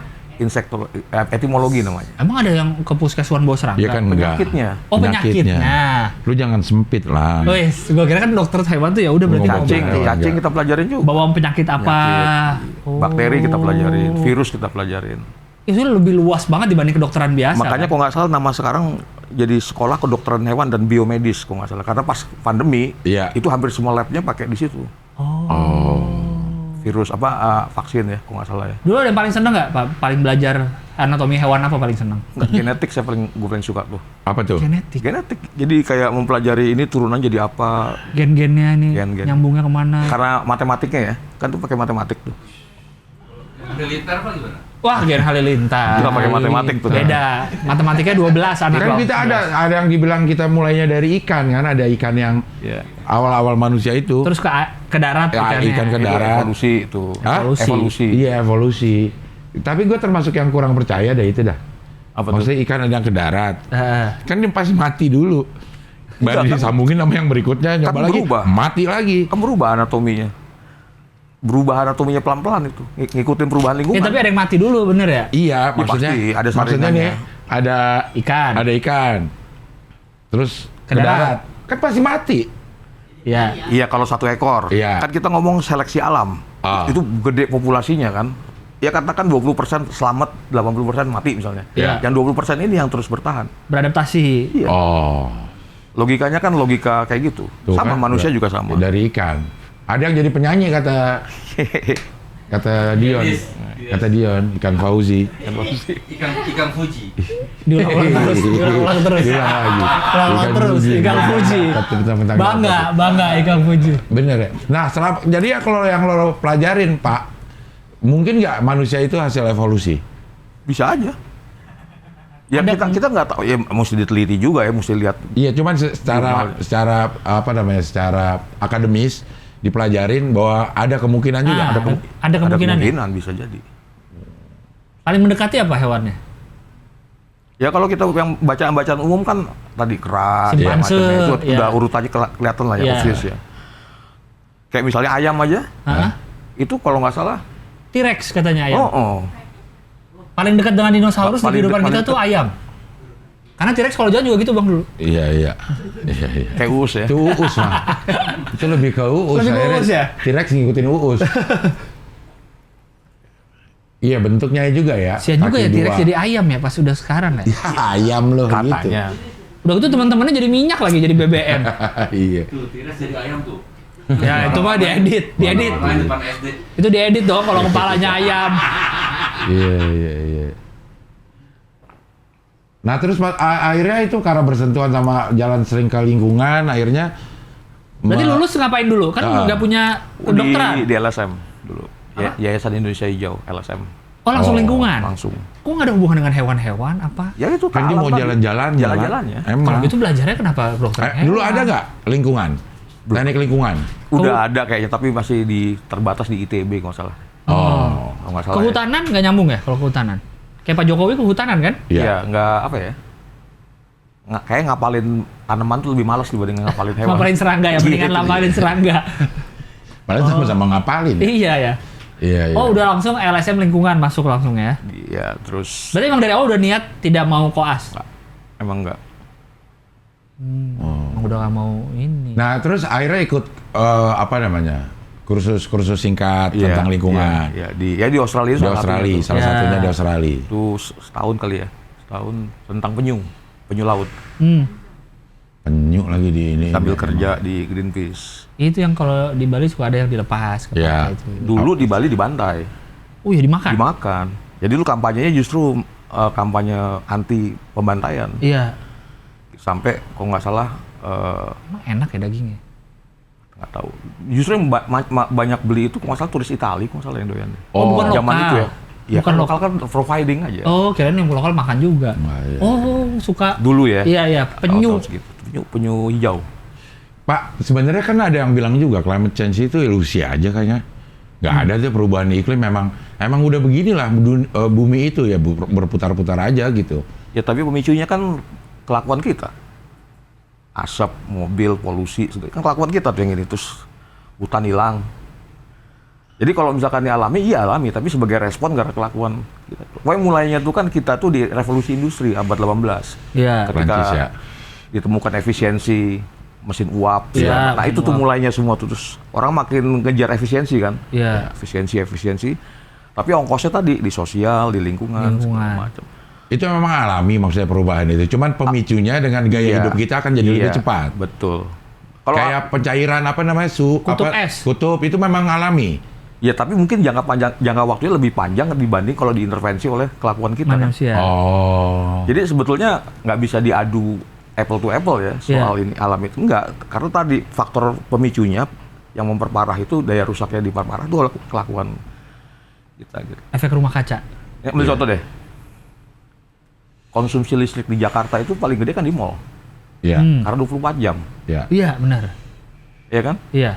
etimologi namanya. Emang ada yang ke puskeswan bawa serangga? Iya kan enggak. Penyakitnya. Oh, penyakitnya. Lu jangan sempit lah. Wes, gua kira kan dokter hewan tuh ya udah berarti Ngomong bawa Cacing, Enggak. cacing kita pelajarin juga. bawa penyakit apa? Oh. Bakteri kita pelajarin, virus kita pelajarin. Itu lebih luas banget dibanding kedokteran biasa. Makanya kan? kalau nggak salah nama sekarang jadi sekolah kedokteran hewan dan biomedis kalau nggak salah. Karena pas pandemi Iya. itu hampir semua labnya pakai di situ. Oh. Virus vaksin ya kalau nggak salah ya. Dulu ada yang paling seneng nggak, Pak? Paling belajar anatomi hewan apa paling seneng? Nggak, genetik gue paling suka tuh. Apa tuh? Genetik. Genetik. Jadi kayak mempelajari ini turunan jadi apa. Gen-gennya nih, Gen-gen. nyambungnya kemana? Karena matematiknya ya, kan tuh pakai matematik tuh. Halilintar apa gimana? Wah, Gen Halilintar. Kita pakai matematik tuh. Beda. Matematikanya 12 anak Kan lo. kita ada yang dibilang kita mulainya dari ikan kan, ada ikan yang Iya. awal-awal manusia itu. Terus ke darat Ya, ikannya. ikan ke Itu darat. evolusi itu. Hah? Evolusi. Iya, evolusi. Tapi gue termasuk yang kurang percaya deh itu dah. Apa tuh? Maksudnya ikan ada yang ke darat. Heeh. Kan dia pasti mati dulu. Baru Enggak, kan? disambungin sama yang berikutnya, nyoba lagi, berubah. mati lagi. Kan berubah anatominya. Berubah anatominya pelan-pelan itu. Ngikutin perubahan lingkungan. Ya tapi ada yang mati dulu, bener ya? Iya, Ya, maksudnya pasti, ada maksudnya saringannya. nih ada Ikan. ada ikan. Terus Ke darat. Kan pasti mati. Iya. Iya kalau satu ekor. Iya. Kan kita ngomong seleksi alam. Ah. Itu gede populasinya kan. Ya katakan 20% selamat, 80% mati misalnya. Iya. Yang 20% ini yang terus bertahan. Beradaptasi. Iya. Oh. Logikanya kan logika kayak gitu. Tuh sama kan, manusia juga sama. Dari ikan. Ada yang jadi penyanyi kata Dion. Yes. Kata Dion, ikan Fauzi. Ikan Fuji. Diulang-ulang terus. Diulang terus. Diulang lagi. Ulang terus. Ikan Fuji. Tentang Bangga ikan Fuji. Bener ya. Nah, jadi ya kalau yang lo pelajarin, Pak, mungkin nggak manusia itu hasil evolusi? Bisa aja. Ya kita nggak tahu, ya mesti diteliti juga ya, mesti lihat. Iya, cuman secara apa namanya, secara akademis dipelajarin bahwa ada kemungkinan juga. Ada kemungkinan ya? Bisa jadi. Paling mendekati apa hewannya? Ya kalau kita yang bacaan-bacaan umum kan tadi kera, Simpanse, macamnya itu ya. udah urutannya kelihatan lah ya, Iya. obvious ya. Kayak misalnya ayam aja, Hah? itu kalau nggak salah, T-Rex katanya ayam. oh. Paling dekat dengan dinosaurus di Paling kehidupan dekat- kita paling tuh ayam. Karena T-Rex kalau jalan juga gitu Bang dulu. Iya. Kayak uus ya. Itu uus, mah. Itu lebih ke uus. Lebih ke Akhirnya uus ya? T-Rex ngikutin uus. Iya, bentuknya juga ya. Sian juga kaki ya T-Rex dua. jadi ayam ya pas udah sekarang ya. Ya, ayam loh gitu. Katanya. Udah gitu teman-temannya jadi minyak lagi jadi BBM. Iya. Tuh, Tires jadi ayam tuh. Ya itu mah diedit. Main depan SD. Itu diedit dong kalau kepalanya ayam. Iya. Nah terus akhirnya itu karena bersentuhan sama jalan sering ke lingkungan, akhirnya Berarti lulus ngapain dulu? Kan nggak punya kedokteran. Di LSM dulu. Ya, Yayasan Indonesia Hijau, LSM. Oh langsung Oh, lingkungan. Langsung. Kok nggak ada hubungan dengan hewan-hewan apa? Ya itu kan dia alam mau tadi. jalan-jalan. Jalan-jalannya. Emang. Kalau gitu belajarnya kenapa kedokteran hewan? Dulu ada nggak lingkungan? Teknik lingkungan? Udah ada kayaknya, tapi masih terbatas di ITB nggak salah. Oh. Kalau nggak salah. Kehutanan nggak nyambung ya kalau kehutanan? Kayak Pak Jokowi kehutanan kan? Iya. Ya, nggak apa ya. Kayak ngapalin tanaman tuh lebih malas dibanding ngapalin hewan. Ngapalin serangga ya, mendingan Gitu. ngapalin serangga. Padahal sama-sama ngapalin. Iya ya. Iya. Oh udah langsung LSM lingkungan masuk langsung ya? Iya, terus Berarti emang dari awal udah niat tidak mau koas? emang nggak. Emang udah gak mau ini. Nah terus akhirnya ikut apa namanya, kursus singkat Iya, tentang lingkungan Iya, di Australia di Australia, salah Ya. satunya di Australia. Itu setahun kali ya. Setahun tentang penyu laut. Penyu lagi di ini. Sambil kerja di Greenpeace. Itu yang kalau di Bali suka ada yang dilepas ke Ya. pantai itu. Dulu di Bali dibantai, Oh ya dimakan? dimakan. Jadi lu kampanyenya justru kampanye anti pembantaian. Iya. Sampai kalau nggak salah Emang enak ya dagingnya? nggak tahu. Justru yang banyak beli itu kalau nggak salah turis Itali, kalau nggak salah yang doyan. Oh, bukan Zaman lokal. itu ya. Ya Bukan kan lokal kan providing aja. Oh kirain yang lokal makan juga. Nah, iya. Oh suka. Dulu ya. Iya penyu. Tahun segitu. Penyu hijau. Pak, sebenarnya kan ada yang bilang juga climate change itu ilusi aja kayaknya. Nggak ada tuh perubahan iklim, emang udah beginilah bumi itu ya berputar-putar aja gitu. Ya tapi pemicunya kan kelakuan kita. Asap, mobil, polusi, kan kelakuan kita tuh yang ini. Terus hutan hilang. Jadi kalau misalkan dialami, iya alami, tapi sebagai respon karena kelakuan kita. Pokoknya mulainya tuh kan kita tuh di revolusi industri abad 18. Iya. Ketika Prancis ya. ditemukan efisiensi, mesin uap, Iya, nah mesin itu tuh uap. mulainya semua tuh. Terus orang makin ngejar efisiensi kan. Iya. Efisiensi. Tapi ongkosnya tadi di sosial, di lingkungan. segala macam. Itu memang alami maksudnya perubahan itu. Cuman pemicunya dengan gaya Iya. hidup kita akan jadi lebih cepat. Betul. Kalau Kayak pencairan apa namanya Kutub es. Kutub itu memang alami. ya tapi mungkin jangka waktunya lebih panjang dibanding kalau diintervensi oleh kelakuan kita kan. Manusia. Oh. Jadi sebetulnya nggak bisa diadu apple to apple ya soal ini alam itu enggak, karena tadi faktor pemicunya yang memperparah itu daya rusaknya diperparah itu kelakuan kita gitu. Efek rumah kaca. Ya, ambil contoh deh. Konsumsi listrik di Jakarta itu paling gede kan di mall. Iya. Karena 24 jam. Iya. Iya benar. Ya kan? Iya.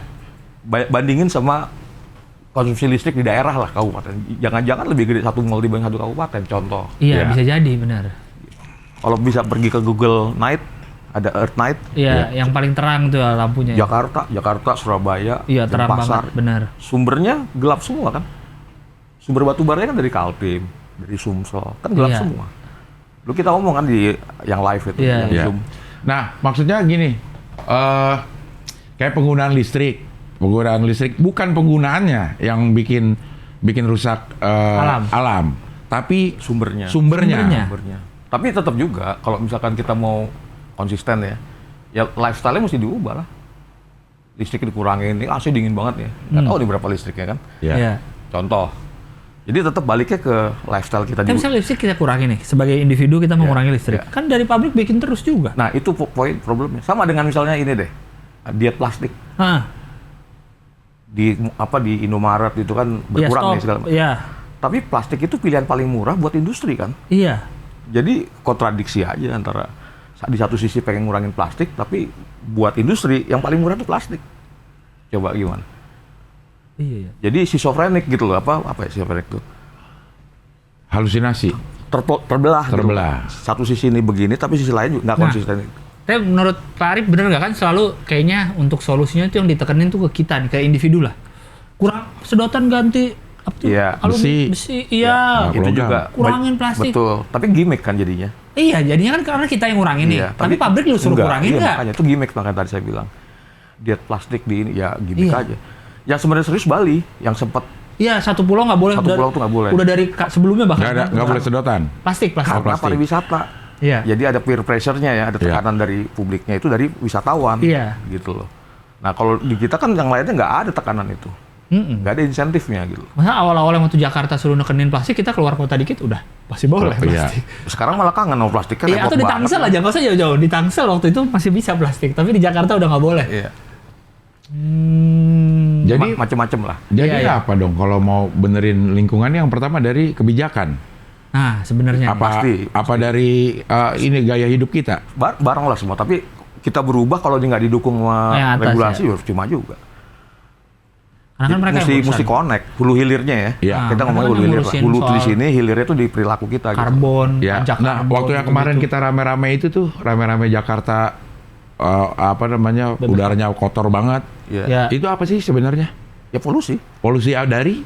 Bandingin sama konsumsi listrik di daerah lah, kabupaten. Jangan-jangan lebih gede satu mall dibanding satu kabupaten, contoh. Iya Iya. bisa jadi benar. Kalau bisa pergi ke Google Night, ada Earth Night. Iya, yang paling terang tuh ya lampunya. Jakarta, Surabaya, Iya, terang Denpasar. banget, benar. Sumbernya gelap semua kan. Sumber batu baranya kan dari Kaltim, dari Sumsel, kan gelap Iya. semua. Lu kita omong kan di yang live itu, Iya. yang Iya. Zoom. Nah, maksudnya gini, kayak penggunaan listrik bukan penggunaannya yang bikin rusak alam, tapi Sumbernya. sumbernya. Tapi tetap juga kalau misalkan kita mau konsisten ya lifestyle-nya mesti diubah lah. Listrik dikurangin, ini AC dingin banget ya. Nggak tahu nih berapa listriknya kan. Ya. Iya. Contoh. Jadi tetap baliknya ke lifestyle kita Tapi dulu. misalnya listrik kita kurangi nih, sebagai individu kita mengurangi listrik. Iya. Kan dari pabrik bikin terus juga. Nah, itu poin problemnya. Sama dengan misalnya ini deh. Diet plastik. Hah, Di Indomaret itu kan iya berkurang stop. nih segala macam. Iya, Tapi plastik itu pilihan paling murah buat industri kan. iya. Jadi kontradiksi aja antara di satu sisi pengen ngurangin plastik, tapi buat industri yang paling murah itu plastik. Coba gimana? Iya, iya. Jadi schizofrenik gitu loh, apa ya schizofrenik itu? Halusinasi. Terbelah. gitu. Terbelah. Satu sisi ini begini, tapi sisi lain juga nggak Nah. konsisten. Tapi menurut Pak Arif bener nggak kan selalu kayaknya untuk solusinya itu yang ditekenin tuh ke kita nih, ke individu lah. Kurang sedotan ganti apa tuh? Iya, Besi, iya. Nah, Itu logam. juga Kurangin plastik. Betul, tapi gimmick kan jadinya. Iya, jadinya kan karena kita yang ngurangin nih. Iya, Tapi pabrik lu suruh kurangin iya, nggak? makanya itu gimmick, makanya tadi saya bilang. Diet plastik di ini ya gimmick Iya. aja. Yang sebenarnya serius Bali, yang sempat Iya, satu pulau nggak boleh. Satu pulau tuh nggak boleh. Udah dari sebelumnya bahkan. Nggak boleh sedotan. Plastik. karena plastik. pariwisata. Iya. Jadi ada peer pressure-nya ya, ada Iya. tekanan dari publiknya itu dari wisatawan. Iya. Gitu loh. Nah, kalau di kita kan yang lainnya nggak ada tekanan itu. Mm-mm. Nggak ada insentifnya gitu. Masa awal-awal yang waktu Jakarta suruh nekenin plastik, kita keluar kota dikit udah pasti boleh Iya. plastik. Sekarang malah kangen sama plastik kan Iya, repot atau di banget. Tangsel aja, nggak usah jauh-jauh. Di Tangsel waktu itu masih bisa plastik, tapi di Jakarta udah nggak boleh. Iya. Jadi Macem-macem lah. jadi Iya, iya. apa dong kalau mau benerin lingkungan yang pertama dari kebijakan. Nah, sebenarnya Pasti. Apa dari ini gaya hidup kita? Bareng lah semua, tapi kita berubah kalau dia nggak didukung sama Yang atas, regulasi ya. ya cuma juga. karena kan mereka yang mesti urusan connect hulu hilirnya ya. Iya. Kita Nah, ngomongin mereka hulu kan hilir lah. ngurusin Hulu di soal sini, hilirnya itu di perilaku kita. Gitu. karbon, Ya. pajak Nah, karbon, waktu yang kemarin gitu. kita rame-rame itu tuh, rame-rame Jakarta apa namanya, udaranya kotor banget. Iya. Ya. Itu apa sih sebenarnya? Ya polusi. Polusi dari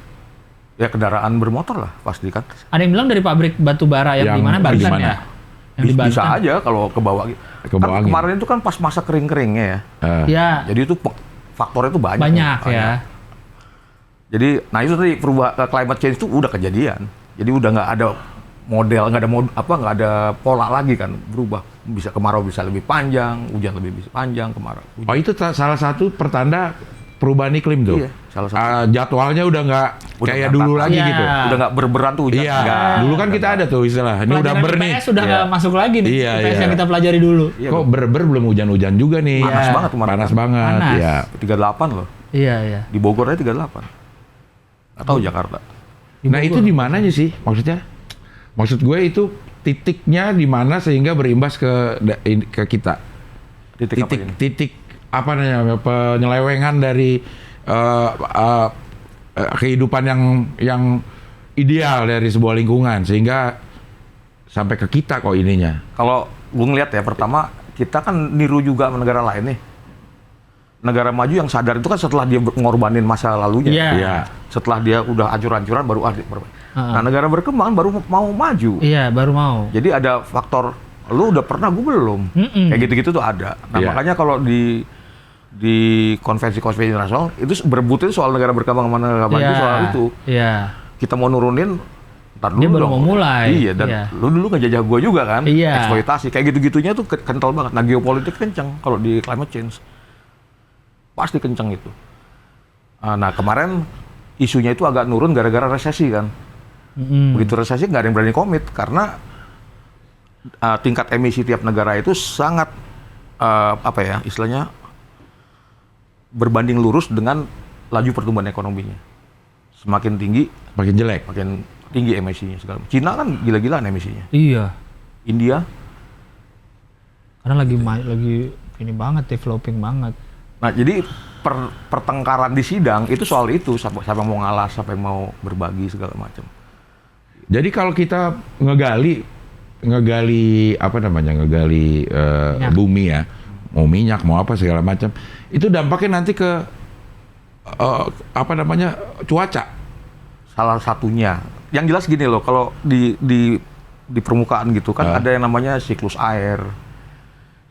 Ya kendaraan bermotor lah pasti kan. Ada yang bilang dari pabrik batu bara yang di mana Yang Banten di mana? ya? Yang di Bisa Banten. aja kalau ke bawah. Ke bawah Kan angin. kemarin itu kan pas masa kering-keringnya ya. Ya, Jadi itu faktornya itu banyak. banyak ya. Jadi, nah itu tadi climate change itu udah kejadian. Jadi udah nggak ada model, nggak ada pola lagi kan berubah. Bisa kemarau bisa lebih panjang, hujan lebih bisa panjang, kemarau. Oh itu salah satu pertanda perubahan iklim tuh. Iya, salah satu. Jadwalnya udah nggak Udah kayak nggak dulu tata. lagi Iya. gitu. Udah nggak berberan tuh hujan. Iya. Nggak. Dulu kan kita ada tuh istilah. Ini udah Pelajaran ber nih. IPS udah nggak Iya. masuk lagi nih. Iya, IPS iya. yang kita pelajari dulu. Iya, Kok ber belum hujan-hujan juga nih. Panas Iya. banget kemarin. Panas banget. Panas. Ya. 38 loh. Iya, iya. Di Bogor aja 38. Atau Jakarta. Nah itu di mananya sih maksudnya? Maksud gue itu titiknya di mana sehingga berimbas ke kita. Titik apa ini? Titik apa namanya, penyelewengan dari kehidupan yang ideal dari sebuah lingkungan sehingga sampai ke kita kok ininya. Kalau gue ngeliat ya, pertama kita kan niru juga sama negara lain nih. Negara maju yang sadar itu kan setelah dia ngorbanin masa lalunya. Iya. Iya. Setelah dia udah hancur-hancuran baru Nah, negara berkembang baru mau maju. Iya, baru mau. Jadi ada faktor lu udah pernah, gue belum. Mm-mm. Kayak gitu-gitu tuh ada. Nah, Iya. makanya kalau di konvensi-konvensi internasional itu berebutnya soal negara berkembang sama negara maju Iya. soal itu. Iya. Kita mau nurunin, ntar dulu Dia baru dong. mau mulai. Iya, dan Iya. lu dulu ngejajah gua juga kan. Iya. Eksploitasi. Kayak gitu-gitunya tuh kental banget. Nah, geopolitik kenceng kalau di climate change. Pasti kenceng itu. Nah, kemarin isunya itu agak nurun gara-gara resesi kan. Mm-mm. Begitu resesi nggak ada yang berani komit karena tingkat emisi tiap negara itu sangat apa ya istilahnya berbanding lurus dengan laju pertumbuhan ekonominya. Semakin tinggi, Makin jelek. makin tinggi emisinya segala. Cina kan gila-gilaan emisinya. Iya. India. Karena lagi ini banget, developing banget. Nah, jadi pertengkaran di sidang itu soal itu, siapa yang mau ngalah, siapa yang mau berbagi segala macam. Jadi kalau kita ngegali ngegali apa namanya, ngegali bumi ya, mau minyak, mau apa segala macam, itu dampaknya nanti ke apa namanya, cuaca. Salah satunya. Yang jelas gini loh, kalau di permukaan gitu kan ada yang namanya siklus air,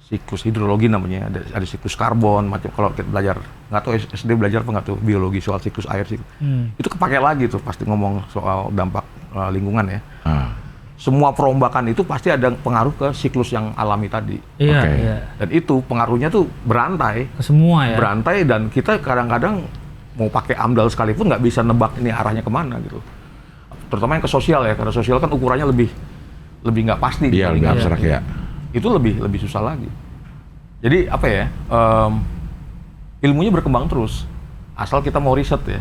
siklus hidrologi namanya, ada siklus karbon, macam kalau kita belajar, nggak tahu SD belajar apa nggak tuh biologi soal siklus air, itu kepake lagi tuh pasti ngomong soal dampak lingkungan ya. Semua perombakan itu pasti ada pengaruh ke siklus yang alami tadi. Iya, Oke. iya. Dan itu pengaruhnya tuh berantai, Semua ya. berantai dan kita kadang-kadang mau pakai AMDAL sekalipun nggak bisa nebak ini arahnya kemana gitu. Terutama yang ke sosial ya, karena sosial kan ukurannya lebih nggak pasti. Iya, lebih dibandingkan abstrak ya. itu lebih susah lagi. Jadi apa ya? Ilmunya berkembang terus. Asal kita mau riset ya.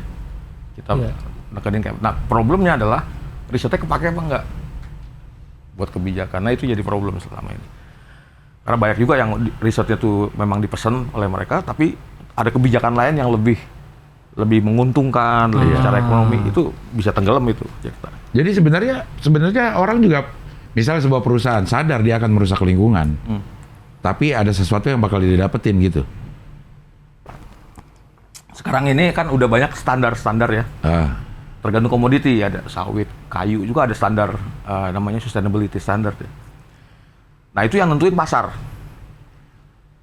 Kita nekenin kayak. Nah, problemnya adalah risetnya kepake apa enggak buat kebijakan. Nah, itu jadi problem selama ini. Karena banyak juga yang risetnya tuh memang dipesan oleh mereka, tapi ada kebijakan lain yang lebih menguntungkan secara ekonomi, itu bisa tenggelam itu. Jadi sebenarnya orang juga, misalnya sebuah perusahaan sadar dia akan merusak lingkungan, tapi ada sesuatu yang bakal didapetin gitu. Sekarang ini kan udah banyak standar-standar ya. Tergantung komoditi, ada sawit, kayu juga ada standar namanya sustainability standard ya. Nah, itu yang nentuin pasar.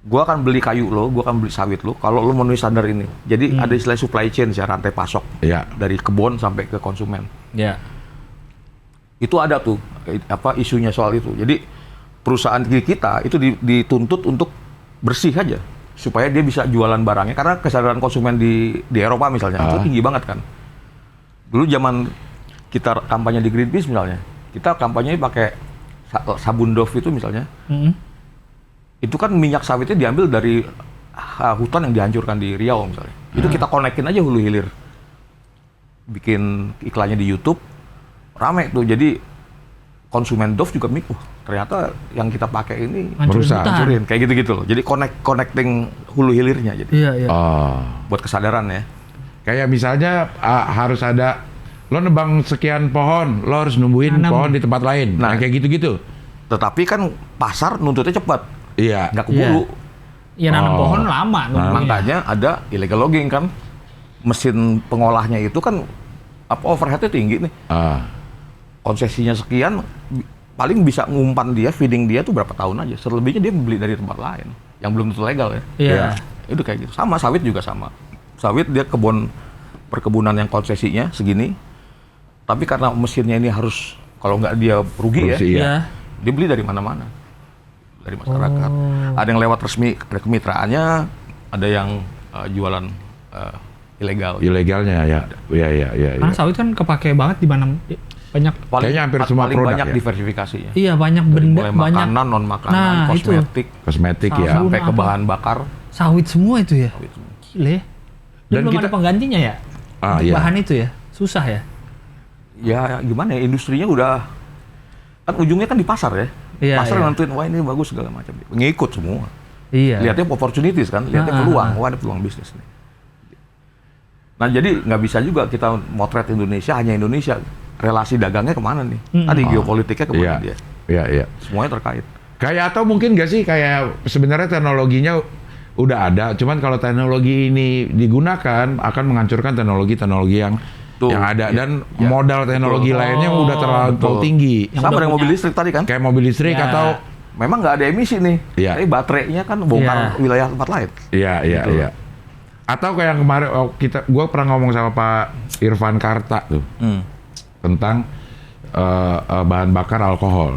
Gua akan beli kayu lo, gua akan beli sawit lo kalau lo memenuhi standar ini. Jadi ada istilah supply chain ya, rantai pasok. Dari kebun sampai ke konsumen. Iya. Itu ada tuh isunya soal itu. Jadi perusahaan kita itu dituntut untuk bersih aja supaya dia bisa jualan barangnya, karena kesadaran konsumen di Eropa misalnya itu tinggi banget kan. Dulu zaman kita kampanye di Greenpeace misalnya, kita kampanye pakai sabun Dove itu misalnya. Itu kan minyak sawitnya diambil dari hutan yang dihancurkan di Riau misalnya. Itu kita konekin aja hulu hilir. Bikin iklannya di YouTube, rame tuh. Jadi konsumen Dove juga mikir, ternyata yang kita pakai ini hancurin kayak gitu-gitu loh. Jadi connecting hulu hilirnya jadi. Iya. Buat kesadaran ya. Kayak misalnya harus ada, lo nebang sekian pohon, lo harus numbuhin pohon di tempat lain. Nah, kayak gitu-gitu. Tetapi kan pasar nuntutnya cepat. Iya. Nggak keburu. Iya, nanam pohon lama. Makanya ada illegal logging kan. Mesin pengolahnya itu kan overheadnya tinggi nih. Konsesinya sekian, paling bisa ngumpan dia, feeding dia tuh berapa tahun aja. Selebihnya dia beli dari tempat lain yang belum tentu legal ya. Iya. Itu kayak gitu. Sama sawit juga sama. Sawit dia perkebunan yang konsesinya segini. Tapi karena mesinnya ini harus, kalau nggak dia rugi ya, dia beli dari mana-mana. Dari masyarakat. Ada yang lewat resmi, ada kemitraannya, ada yang jualan ilegal. Ilegalnya ya. Iya. Karena sawit kan kepake banget di mana banyak. Kayaknya hampir semua paling produk banyak ya. diversifikasinya. Iya, banyak benda, Mulai banyak makanan, non makanan, Kosmetik ya. sampai ke apa? bahan bakar. Sawit semua itu ya. Sawit semua. Gile. Dan belum ada penggantinya ya. Untuk bahan itu ya. Susah ya. Ya gimana ya, industrinya udah kan ujungnya kan di pasar ya. Iya, Pasar iya. nentuin, wah ini bagus segala macam. Ngikut semua. Iya. Lihatnya opportunities kan, lihatnya peluang, wah ada peluang bisnis nih. Nah jadi nggak bisa juga kita motret Indonesia, hanya Indonesia. Relasi dagangnya kemana nih? Tadi geopolitiknya kemana dia? Iya. Semuanya terkait. Kayak atau mungkin nggak sih, kayak sebenarnya teknologinya udah ada, cuman kalau teknologi ini digunakan akan menghancurkan teknologi yang ada, dan modal teknologi lainnya udah terlalu tinggi. Sama dengan mobil listrik tadi kan? Kayak mobil listrik atau memang nggak ada emisi nih, tapi baterainya kan bongkar wilayah tempat lain. Iya. Atau kayak yang kemarin gue pernah ngomong sama Pak Irfan Karta tuh tentang bahan bakar alkohol.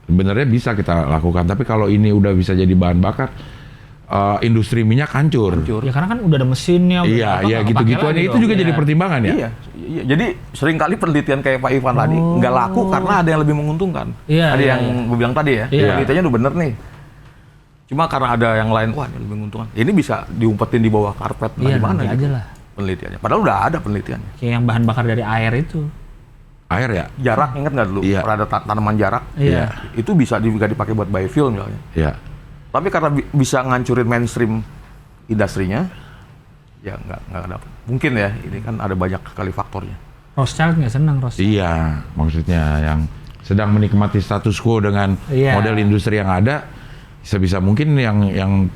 Sebenarnya bisa kita lakukan, tapi kalau ini udah bisa jadi bahan bakar, industri minyak hancur. Ya karena kan udah ada mesinnya. Iya, gitu-gituan itu juga jadi pertimbangan ya. Iya. Jadi sering kali penelitian kayak Pak Irfan tadi nggak laku karena ada yang lebih menguntungkan. Ada yang gue bilang tadi ya, penelitiannya udah bener nih. Cuma karena ada yang lain, wah ini lebih menguntungkan. Ini bisa diumpetin di bawah karpet, di mana gitu. Aja lah. Penelitiannya. Padahal udah ada penelitiannya. Kayak yang bahan bakar dari air itu. Air ya? Jarak, ingat nggak dulu? Pernah ada tanaman jarak? Iya. Itu bisa juga dipakai buat biofuel misalnya. Iya. Tapi karena bisa ngancurin mainstream industrinya, ya nggak dapat. Mungkin ya, ini kan ada banyak sekali faktornya. Rothschild nggak senang Rothschild. Iya, maksudnya yang sedang menikmati status quo dengan Iya. model industri yang ada, sebisa mungkin yang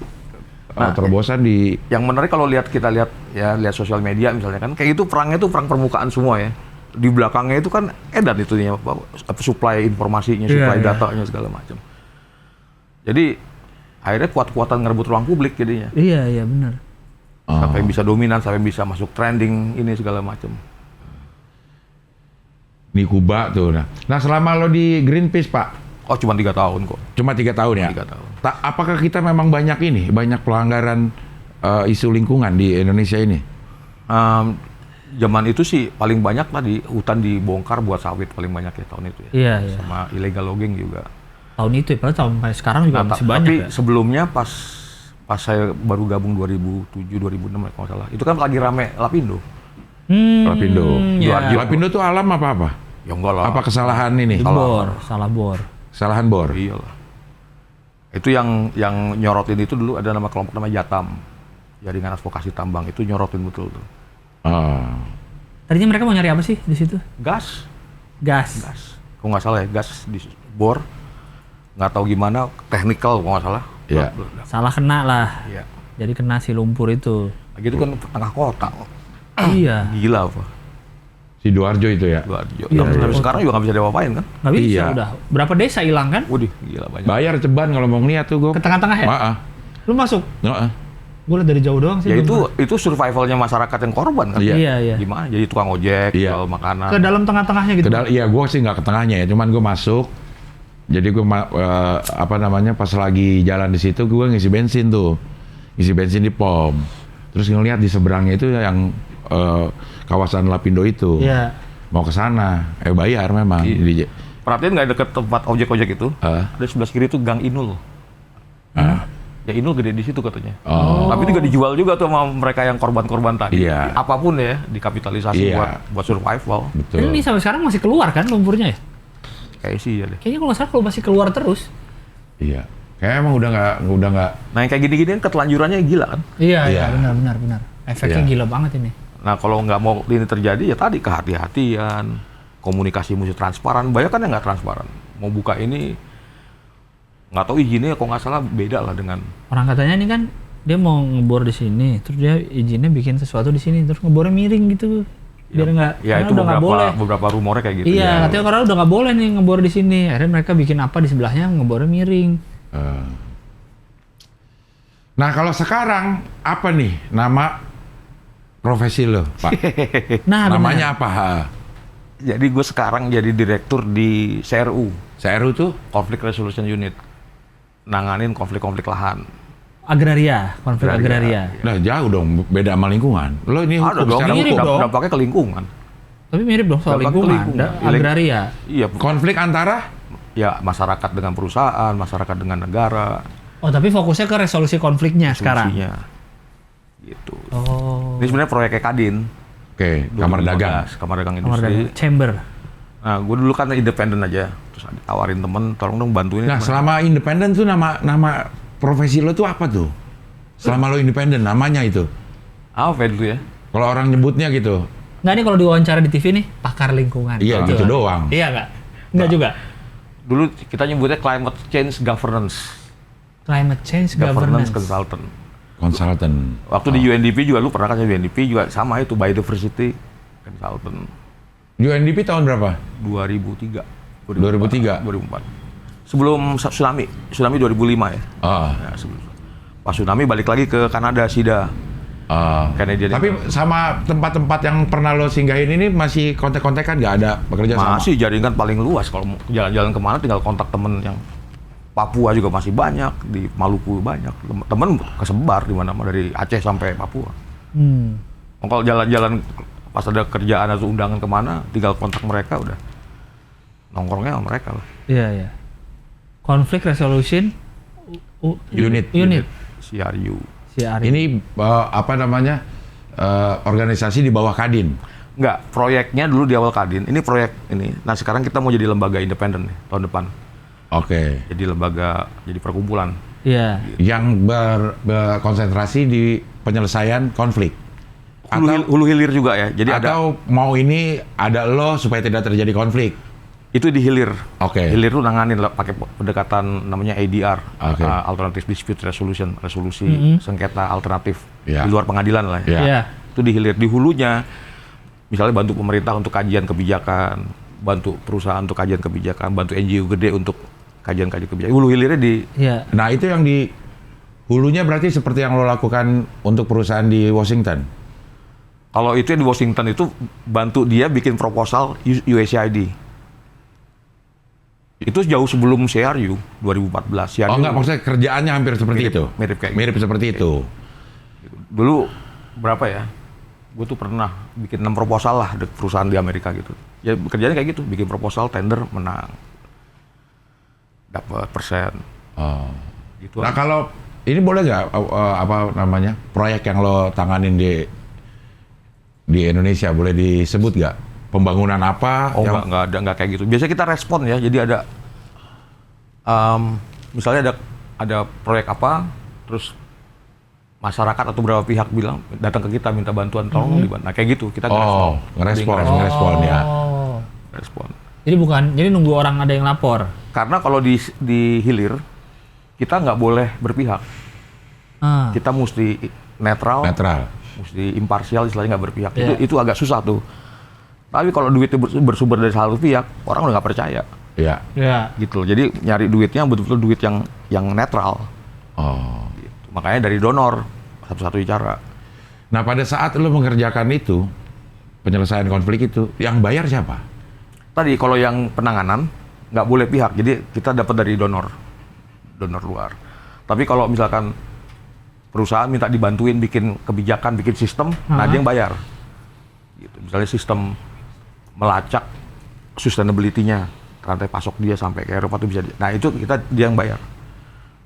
terbosan di Yang menarik kalau kita lihat sosial media misalnya kan, kayak itu perangnya itu perang permukaan semua ya. Di belakangnya itu kan edan itunya, supply informasinya, supply Iya. datanya segala macam. Jadi akhirnya kuat-kuatan ngerebut ruang publik jadinya. Iya benar. Sampai bisa dominan, sampai bisa masuk trending ini segala macam. di Kuba tuh. Nah selama lo di Greenpeace Pak, Oh, cuma 3 tahun kok. cuma 3 tahun ya? 3 tahun. Apakah kita memang banyak pelanggaran isu lingkungan di Indonesia ini? Zaman itu sih paling banyak tadi hutan dibongkar buat sawit paling banyak ya tahun itu ya. Iya. Sama illegal logging juga. Tahun itu ya, padahal sampai sekarang juga masih banyak tapi ya. sebelumnya pas saya baru gabung 2007 2006 kalau nggak salah. Itu kan lagi rame Lapindo. Lapindo. Ya. Lapindo tuh alam apa? Ya enggak lah. Apa kesalahan ini? Salah bor. Kesalahan bor? Iyalah. Itu yang nyorotin itu dulu ada nama kelompok nama Jatam. Jaringan Advokasi Tambang itu nyorotin betul tuh. Tadinya mereka mau nyari apa sih di situ? Gas. Gas. Kalau nggak salah ya, gas di bor. Nggak tahu gimana, technical kalau nggak salah. Iya. Salah kena lah. Iya. Jadi kena si lumpur itu. Lagi itu kan tengah kota. Iya. Gila apa? Sidoarjo itu ya? Sampai sekarang juga nggak bisa diapa-apain kan? Nggak bisa Iya. udah. Berapa desa hilang kan? Waduh, gila banyak. Bayar ceban kalau mau ngeliat tuh gue. Ke tengah-tengah ya? Lu masuk? Gue liat dari jauh doang sih. Ya belum itu survivalnya masyarakat yang korban kan? Iya. Iya. Gimana? Jadi tukang ojek, Iya. jual makanan. Ke dalam tengah-tengahnya gitu. Iya, gue sih nggak ke tengahnya ya, cuman gue masuk. Jadi gue pas lagi jalan di situ gue ngisi bensin di pom. Terus ngeliat di seberangnya itu yang kawasan Lapindo itu. Iya. Mau ke sana, bayar memang. Iya. Perhatiin nggak deket tempat ojek-ojek itu? Ada sebelah kiri itu Gang Inul. Ya Inul gede di situ katanya. Tapi itu nggak dijual juga tuh sama mereka yang korban-korban tadi. Iya. Apapun ya, dikapitalisasi Iya. buat survival. Betul. Ini sampai sekarang masih keluar kan lumpurnya ya? Kayak sih ya deh. Kayaknya kalau nggak salah kalau masih keluar terus. Iya. Kayak emang udah nggak. Nah yang kayak gini-ginian ketelanjurannya gila kan? Iya. Benar. Efeknya Iya. gila banget ini. Nah kalau nggak mau ini terjadi ya tadi kehati-hatian, komunikasi mesti transparan. Banyak kan yang nggak transparan. Mau buka ini nggak tahu izinnya kalau nggak salah beda lah dengan Orang katanya ini kan dia mau ngebor di sini, terus dia izinnya bikin sesuatu di sini, terus ngebornya miring gitu. Biar nggak, ya karena itu udah nggak boleh. beberapa rumornya kayak gitu. Iya, ya. katanya karena udah nggak boleh nih ngebor di sini. Akhirnya mereka bikin apa di sebelahnya ngebornya miring. Nah kalau sekarang apa nih nama profesi lo, Pak? Nah, Namanya apa? Jadi gue sekarang jadi direktur di CRU, CRU tuh? Conflict Resolution Unit, nanganin konflik-konflik lahan. Agraria, konflik agraria. Nah jauh dong, beda sama lingkungan. Lo ini Ada hukum, dong, secara mirip hukum. dong. dampaknya ke lingkungan. Tapi mirip dong soal Dampak ke lingkungan. lingkungan. Agraria. Iya, Konflik antara? ya masyarakat dengan perusahaan, masyarakat dengan negara, Oh, tapi fokusnya ke resolusi konfliknya sekarang. fungsinya. Gitu. Oh. Ini sebenarnya proyeknya Kadin. Oke, Kamar 2015, Dagang. Kamar Dagang Kamar Industri. dagang. Chamber. Nah, gue dulu kan independen aja, terus tawarin temen, tolong dong bantuin. Nah selama independen tuh nama profesi lo tuh apa tuh? Selama lo independen namanya itu? apa dulu ya? Kalau orang nyebutnya gitu? Nggak nih kalau diwawancara di TV nih, pakar lingkungan. Iya gitu doang. Iya nggak? Nggak juga. Dulu kita nyebutnya Climate Change Governance. Climate Change Governance Governance. Consultant. Konsultan. Waktu di UNDP juga, lu pernah kan UNDP juga sama itu, Biodiversity Consultant. UNDP tahun berapa? 2003. 2003? 2004. Sebelum tsunami 2005 ya. Ya, sebelum. Pas tsunami balik lagi ke Kanada, SIDA. Canadian. Tapi sama tempat-tempat yang pernah lo singgahin ini masih kontak-kontakan nggak ada bekerja sama? Masih jaringan paling luas, kalau mau jalan-jalan kemana tinggal kontak temen yang Papua juga masih banyak, di Maluku banyak. Temen kesebar di mana-mana dari Aceh sampai Papua. Kalau jalan-jalan pas ada kerjaan atau undangan kemana, tinggal kontak mereka udah nongkrongnya sama mereka lah. Iya. Conflict Resolution Unit. CRU. CRU. Ini organisasi di bawah Kadin. Enggak, proyeknya dulu di awal Kadin. Ini proyek ini. Nah sekarang kita mau jadi lembaga independen nih tahun depan. Oke. Jadi lembaga, jadi perkumpulan. Iya. Yang berkonsentrasi di penyelesaian konflik. Hulu hilir juga ya. Jadi ada Atau mau ini ada lo supaya tidak terjadi konflik. Itu di hilir. Oke. Hilir tuh nanganin lah pakai pendekatan namanya ADR, Oke. Alternative Dispute Resolution, resolusi sengketa alternatif Ya. di luar pengadilan lah. Ya. Iya. Itu di hilir. Di hulunya, misalnya bantu pemerintah untuk kajian kebijakan, bantu perusahaan untuk kajian kebijakan, bantu NGO gede untuk kajian-kajian kebijakan. Hulu hilirnya di Iya. Nah itu yang di hulunya berarti seperti yang lo lakukan untuk perusahaan di Washington. kalau itu yang di Washington itu bantu dia bikin proposal USAID. Itu jauh sebelum CRU 2014. CRU Oh enggak, maksudnya kerjaannya hampir seperti Mirip- itu. mirip kayak Mirip seperti itu. dulu berapa ya? Gue tuh pernah bikin 6 proposal lah di perusahaan di Amerika gitu. Ya kerjanya kayak gitu, bikin proposal, tender, menang, dapat persen. Oh. Gitu. Nah kalau ini boleh nggak apa namanya proyek yang lo tanganin di Indonesia boleh disebut nggak? Pembangunan apa? Oh nggak kayak gitu. Biasanya kita respon ya. Jadi ada misalnya ada proyek apa, terus masyarakat atau beberapa pihak bilang datang ke kita minta bantuan, tolong dibantu. Nah kayak gitu kita ngerespon ya. Oh. respon. Jadi nunggu orang ada yang lapor. Karena kalau di hilir kita nggak boleh berpihak. Ah. Kita mesti netral, Netral. mesti imparsial, istilahnya nggak berpihak. Iya. Itu agak susah tuh. Tapi kalau duitnya bersumber dari salah satu pihak, orang udah nggak percaya. Iya. Ya. Gitu loh. Jadi nyari duitnya betul-betul duit yang netral. Oh. Gitu. Makanya dari donor satu-satunya cara. Nah pada saat lo mengerjakan itu penyelesaian konflik itu yang bayar siapa? Tadi kalau yang penanganan nggak boleh pihak, jadi kita dapat dari donor luar. Tapi kalau misalkan perusahaan minta dibantuin bikin kebijakan, bikin sistem, nah dia yang bayar. Gitu. Misalnya sistem melacak sustainability-nya, rantai pasok dia sampai ke Eropa itu bisa. Nah itu dia yang bayar.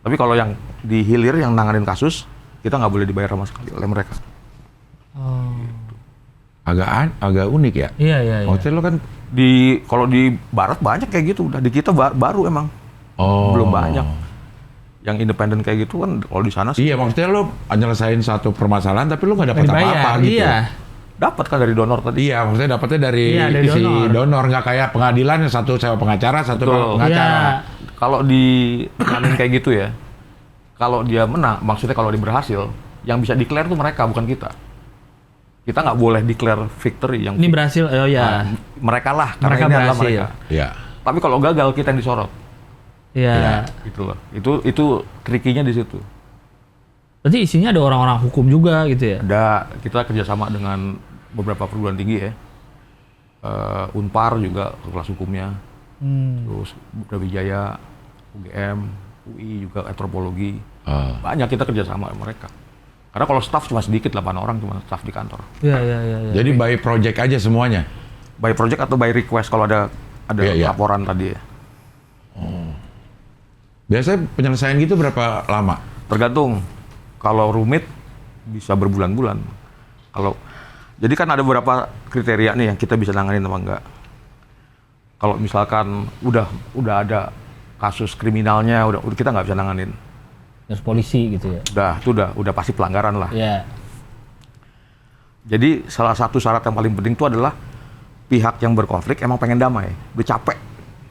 Tapi kalau yang di hilir yang nanganin kasus, kita nggak boleh dibayar sama sekali oleh mereka. Oh. Agak unik ya. Iya. Maksudnya lo kan Kalau di barat banyak kayak gitu, udah di kita baru emang belum banyak. Yang independen kayak gitu kan kalau di sana sih Iya maksudnya lo nyelesain satu permasalahan tapi lo nggak dapat Dibayar, apa-apa gitu. Iya. dapat kan dari donor tadi. Iya, maksudnya dapatnya dari Iya, dari si donor. donor, nggak kayak pengadilan yang satu sewa pengacara, satu Betul. pengacara. Iya. Kalau di nanganin kayak gitu ya, kalau dia menang, maksudnya kalau dia berhasil, yang bisa declare tuh mereka, bukan kita. Kita nggak boleh declare victory yang Ini berhasil, oh ya. mereka lah, karena Mereka ini adalah berhasil. mereka. Iya. Tapi kalau gagal kita yang disorot, Iya. gitu loh. Itu trikinya di situ. Berarti isinya ada orang-orang hukum juga gitu ya? Ada kita kerjasama dengan beberapa perguruan tinggi ya, Unpar juga kelas hukumnya, terus Brawijaya, UGM, UI juga antropologi, banyak kita kerjasama dengan mereka. Karena kalau staff cuma sedikit, 8 orang cuma staff di kantor. Iya. Jadi by project aja semuanya. By project atau by request kalau ada Iya. laporan tadi ya. Biasanya penyelesaian gitu berapa lama? Tergantung. Kalau rumit bisa berbulan-bulan. Jadi kan ada beberapa kriteria nih yang kita bisa nanganin apa enggak. Kalau misalkan udah ada kasus kriminalnya, udah kita nggak bisa nanganin. Harus polisi gitu ya? Udah pasti pelanggaran lah. Iya. Jadi salah satu syarat yang paling penting itu adalah pihak yang berkonflik emang pengen damai, udah capek.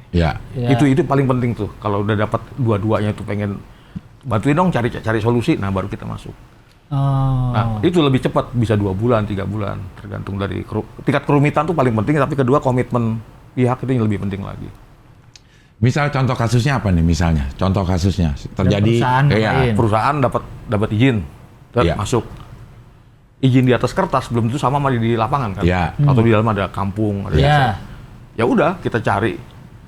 Ya. Iya. Itu paling penting tuh. Kalau udah dapat dua-duanya tuh pengen bantuin dong cari solusi, nah baru kita masuk. Oh. Nah, itu lebih cepat, bisa 2 bulan, 3 bulan, tergantung dari tingkat kerumitan tuh paling penting, tapi kedua komitmen pihak itu yang lebih penting lagi. Misal contoh kasusnya apa nih misalnya? Contoh kasusnya terjadi perusahaan lain. Perusahaan dapat izin, Iya. masuk. Izin di atas kertas belum tentu sama di lapangan kan. Iya. Atau di dalam ada kampung, ada Iya. desa. Ya udah, kita cari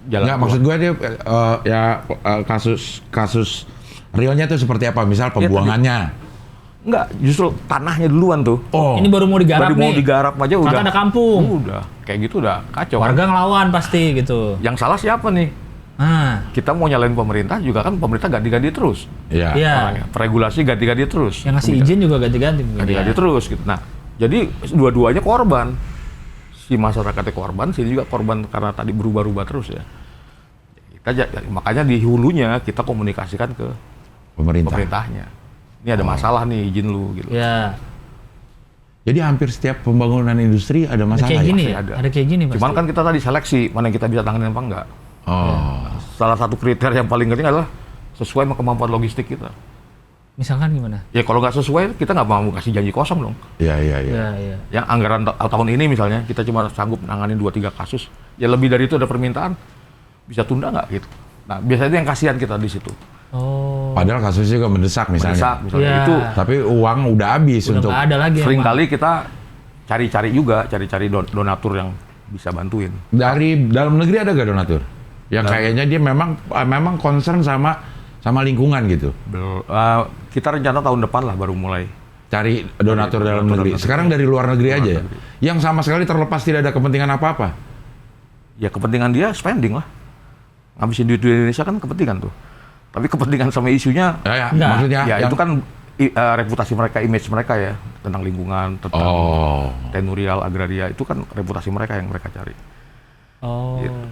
jalan. Enggak, keluar. maksud gue dia kasus realnya tuh seperti apa? Misal pembuangannya. Enggak, justru tanahnya duluan tuh. Oh. Ini baru mau digarap Baru mau nih. digarap aja udah. Maka ada kampung. Udah, kayak gitu udah kacau. Warga ngelawan pasti gitu. Yang salah siapa nih? Nah, Kita mau nyalain pemerintah juga kan pemerintah ganti-ganti terus. Iya. iya. Orangnya. Regulasi ganti-ganti terus. Yang ngasih izin juga ganti-ganti mungkin Ganti-ganti ya. terus gitu. Nah, jadi dua-duanya korban. Si masyarakatnya korban, sini juga korban karena tadi berubah-ubah terus ya. Makanya di hulunya kita komunikasikan ke Pemerintah. pemerintahnya. Ini ada masalah nih, izin lu gitu. Iya. Jadi hampir setiap pembangunan industri ada masalah kayak ya? gini Pasti ya? ada. Ada kayak gini pasti. Cuman kan kita tadi seleksi mana yang kita bisa tanganin apa enggak. Oh. Salah satu kriteria yang paling penting adalah sesuai sama kemampuan logistik kita. Misalkan gimana? Ya kalau nggak sesuai, kita nggak mau kasih janji kosong dong. Iya. Iya. Yang anggaran tahun ini misalnya, kita cuma sanggup nanganin 2-3 kasus. Ya lebih dari itu ada permintaan, bisa tunda nggak gitu. Nah, biasanya itu yang kasihan kita di situ. Oh. Padahal kasusnya juga mendesak misalnya. Mendesak misalnya. Iya. Itu Tapi uang udah habis Udah untuk nggak ada lagi. sering emang. kali kita cari-cari donatur yang bisa bantuin. dari dalam negeri ada gak donatur? Yang kayaknya dia memang concern sama lingkungan gitu. Kita rencana tahun depan lah baru mulai. Cari donatur dalam negeri. Sekarang dari luar negeri aja ya. Yang sama sekali terlepas tidak ada kepentingan apa-apa. Ya kepentingan dia spending lah. Ngabisin duit di Indonesia kan kepentingan tuh. Tapi kepentingan sama isunya, Ya, Enggak. maksudnya ya yang itu kan reputasi mereka, image mereka ya. Tentang lingkungan, tentang tenurial, agraria. Itu kan reputasi mereka yang mereka cari. Oh. Gitu.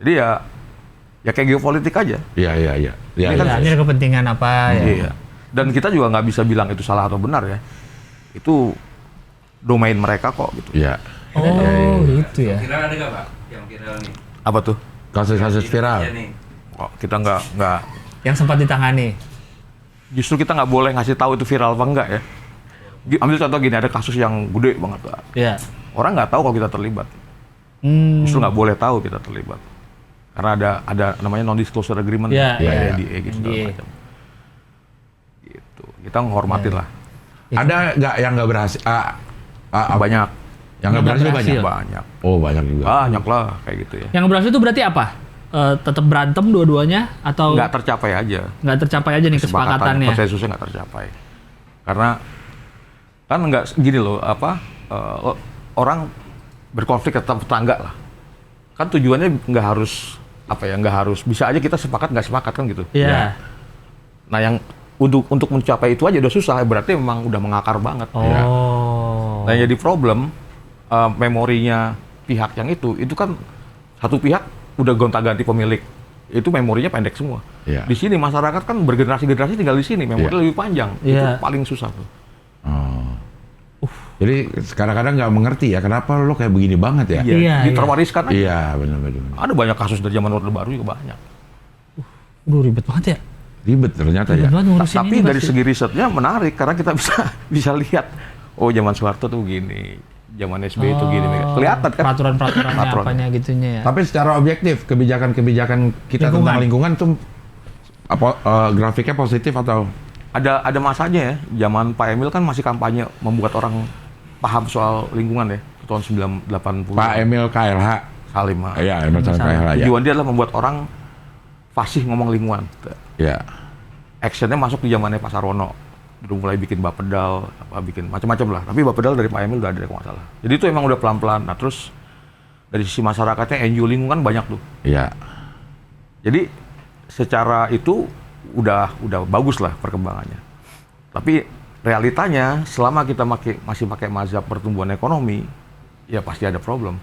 Jadi ya kayak geopolitik aja. Iya. Ini kan Ini ada kepentingan apa ya? Iya. Dan kita juga nggak bisa bilang itu salah atau benar ya. Itu domain mereka kok gitu. Iya. Oh, gitu ya. Viral ada nggak Pak? Yang viral nih. Apa tuh? Kasus-kasus viral. Iya nih. Kok kita nggak Yang sempat ditangani. justru kita nggak boleh ngasih tahu itu viral apa enggak ya. Ambil contoh gini, ada kasus yang gede banget. Iya. Orang nggak tahu kalau kita terlibat. Justru nggak boleh tahu kita terlibat. Karena ada namanya non disclosure agreement, Iya, kayak iya. NDA gitu segala NDA. macam. Gitu. Kita menghormatin lah. Ada nggak yang nggak berhasil? Banyak. Yang nggak berhasil banyak. Banyak. Oh banyak juga. Banyak lah kayak gitu ya. Yang berhasil itu berarti apa? Tetap berantem dua-duanya atau Nggak tercapai aja. nggak tercapai aja nih kesepakatannya? Konsensusnya nggak tercapai. Karena kan nggak gini loh, orang berkonflik tetap tetangga lah. Kan tujuannya nggak harus nggak harus bisa aja kita sepakat nggak sepakat kan gitu. Iya. Nah yang untuk mencapai itu aja udah susah, berarti memang udah mengakar banget. Oh. Nah jadi problem memorinya pihak yang itu kan satu pihak udah gonta-ganti pemilik, itu memorinya pendek semua. Iya. Di sini masyarakat kan bergenerasi-generasi tinggal di sini, memorinya lebih panjang. Itu Iya. paling susah tuh. Oh. Jadi kadang-kadang nggak mengerti ya kenapa lo kayak begini banget ya? Iya, Diterwariskan aja. Iya benar. Ada banyak kasus dari zaman Orde Baru juga banyak. Aduh, ribet banget ya. Ribet ternyata ya. Ribet banget ngurusin Tapi ini dari pasti. segi risetnya menarik karena kita bisa lihat, oh zaman Soeharto tuh gini, zaman SBY itu gini, kelihatan kan? Peraturan-peraturannya Peraturan. apanya gitunya ya. Tapi secara objektif kebijakan-kebijakan kita Lingkungan. tentang lingkungan tuh grafiknya positif atau? Ada masanya ya. Zaman Pak Emil kan masih kampanye membuat orang paham soal lingkungan ya. Tahun 1980. Pak Emil KLH. Salim. Iya, Emil KLH ya. Tujuan dia adalah membuat orang fasih ngomong lingkungan. Iya. Actionnya masuk di zamannya Pak Sarono. Udah mulai bikin Bapedal, bikin macam-macam lah. Tapi Bapedal dari Pak Emil udah ada kalau nggak salah. Jadi itu emang udah pelan-pelan. Nah terus dari sisi masyarakatnya NGO lingkungan banyak tuh. Iya. Jadi secara itu udah bagus lah perkembangannya. Tapi realitanya selama kita masih pakai mazhab pertumbuhan ekonomi, ya pasti ada problem.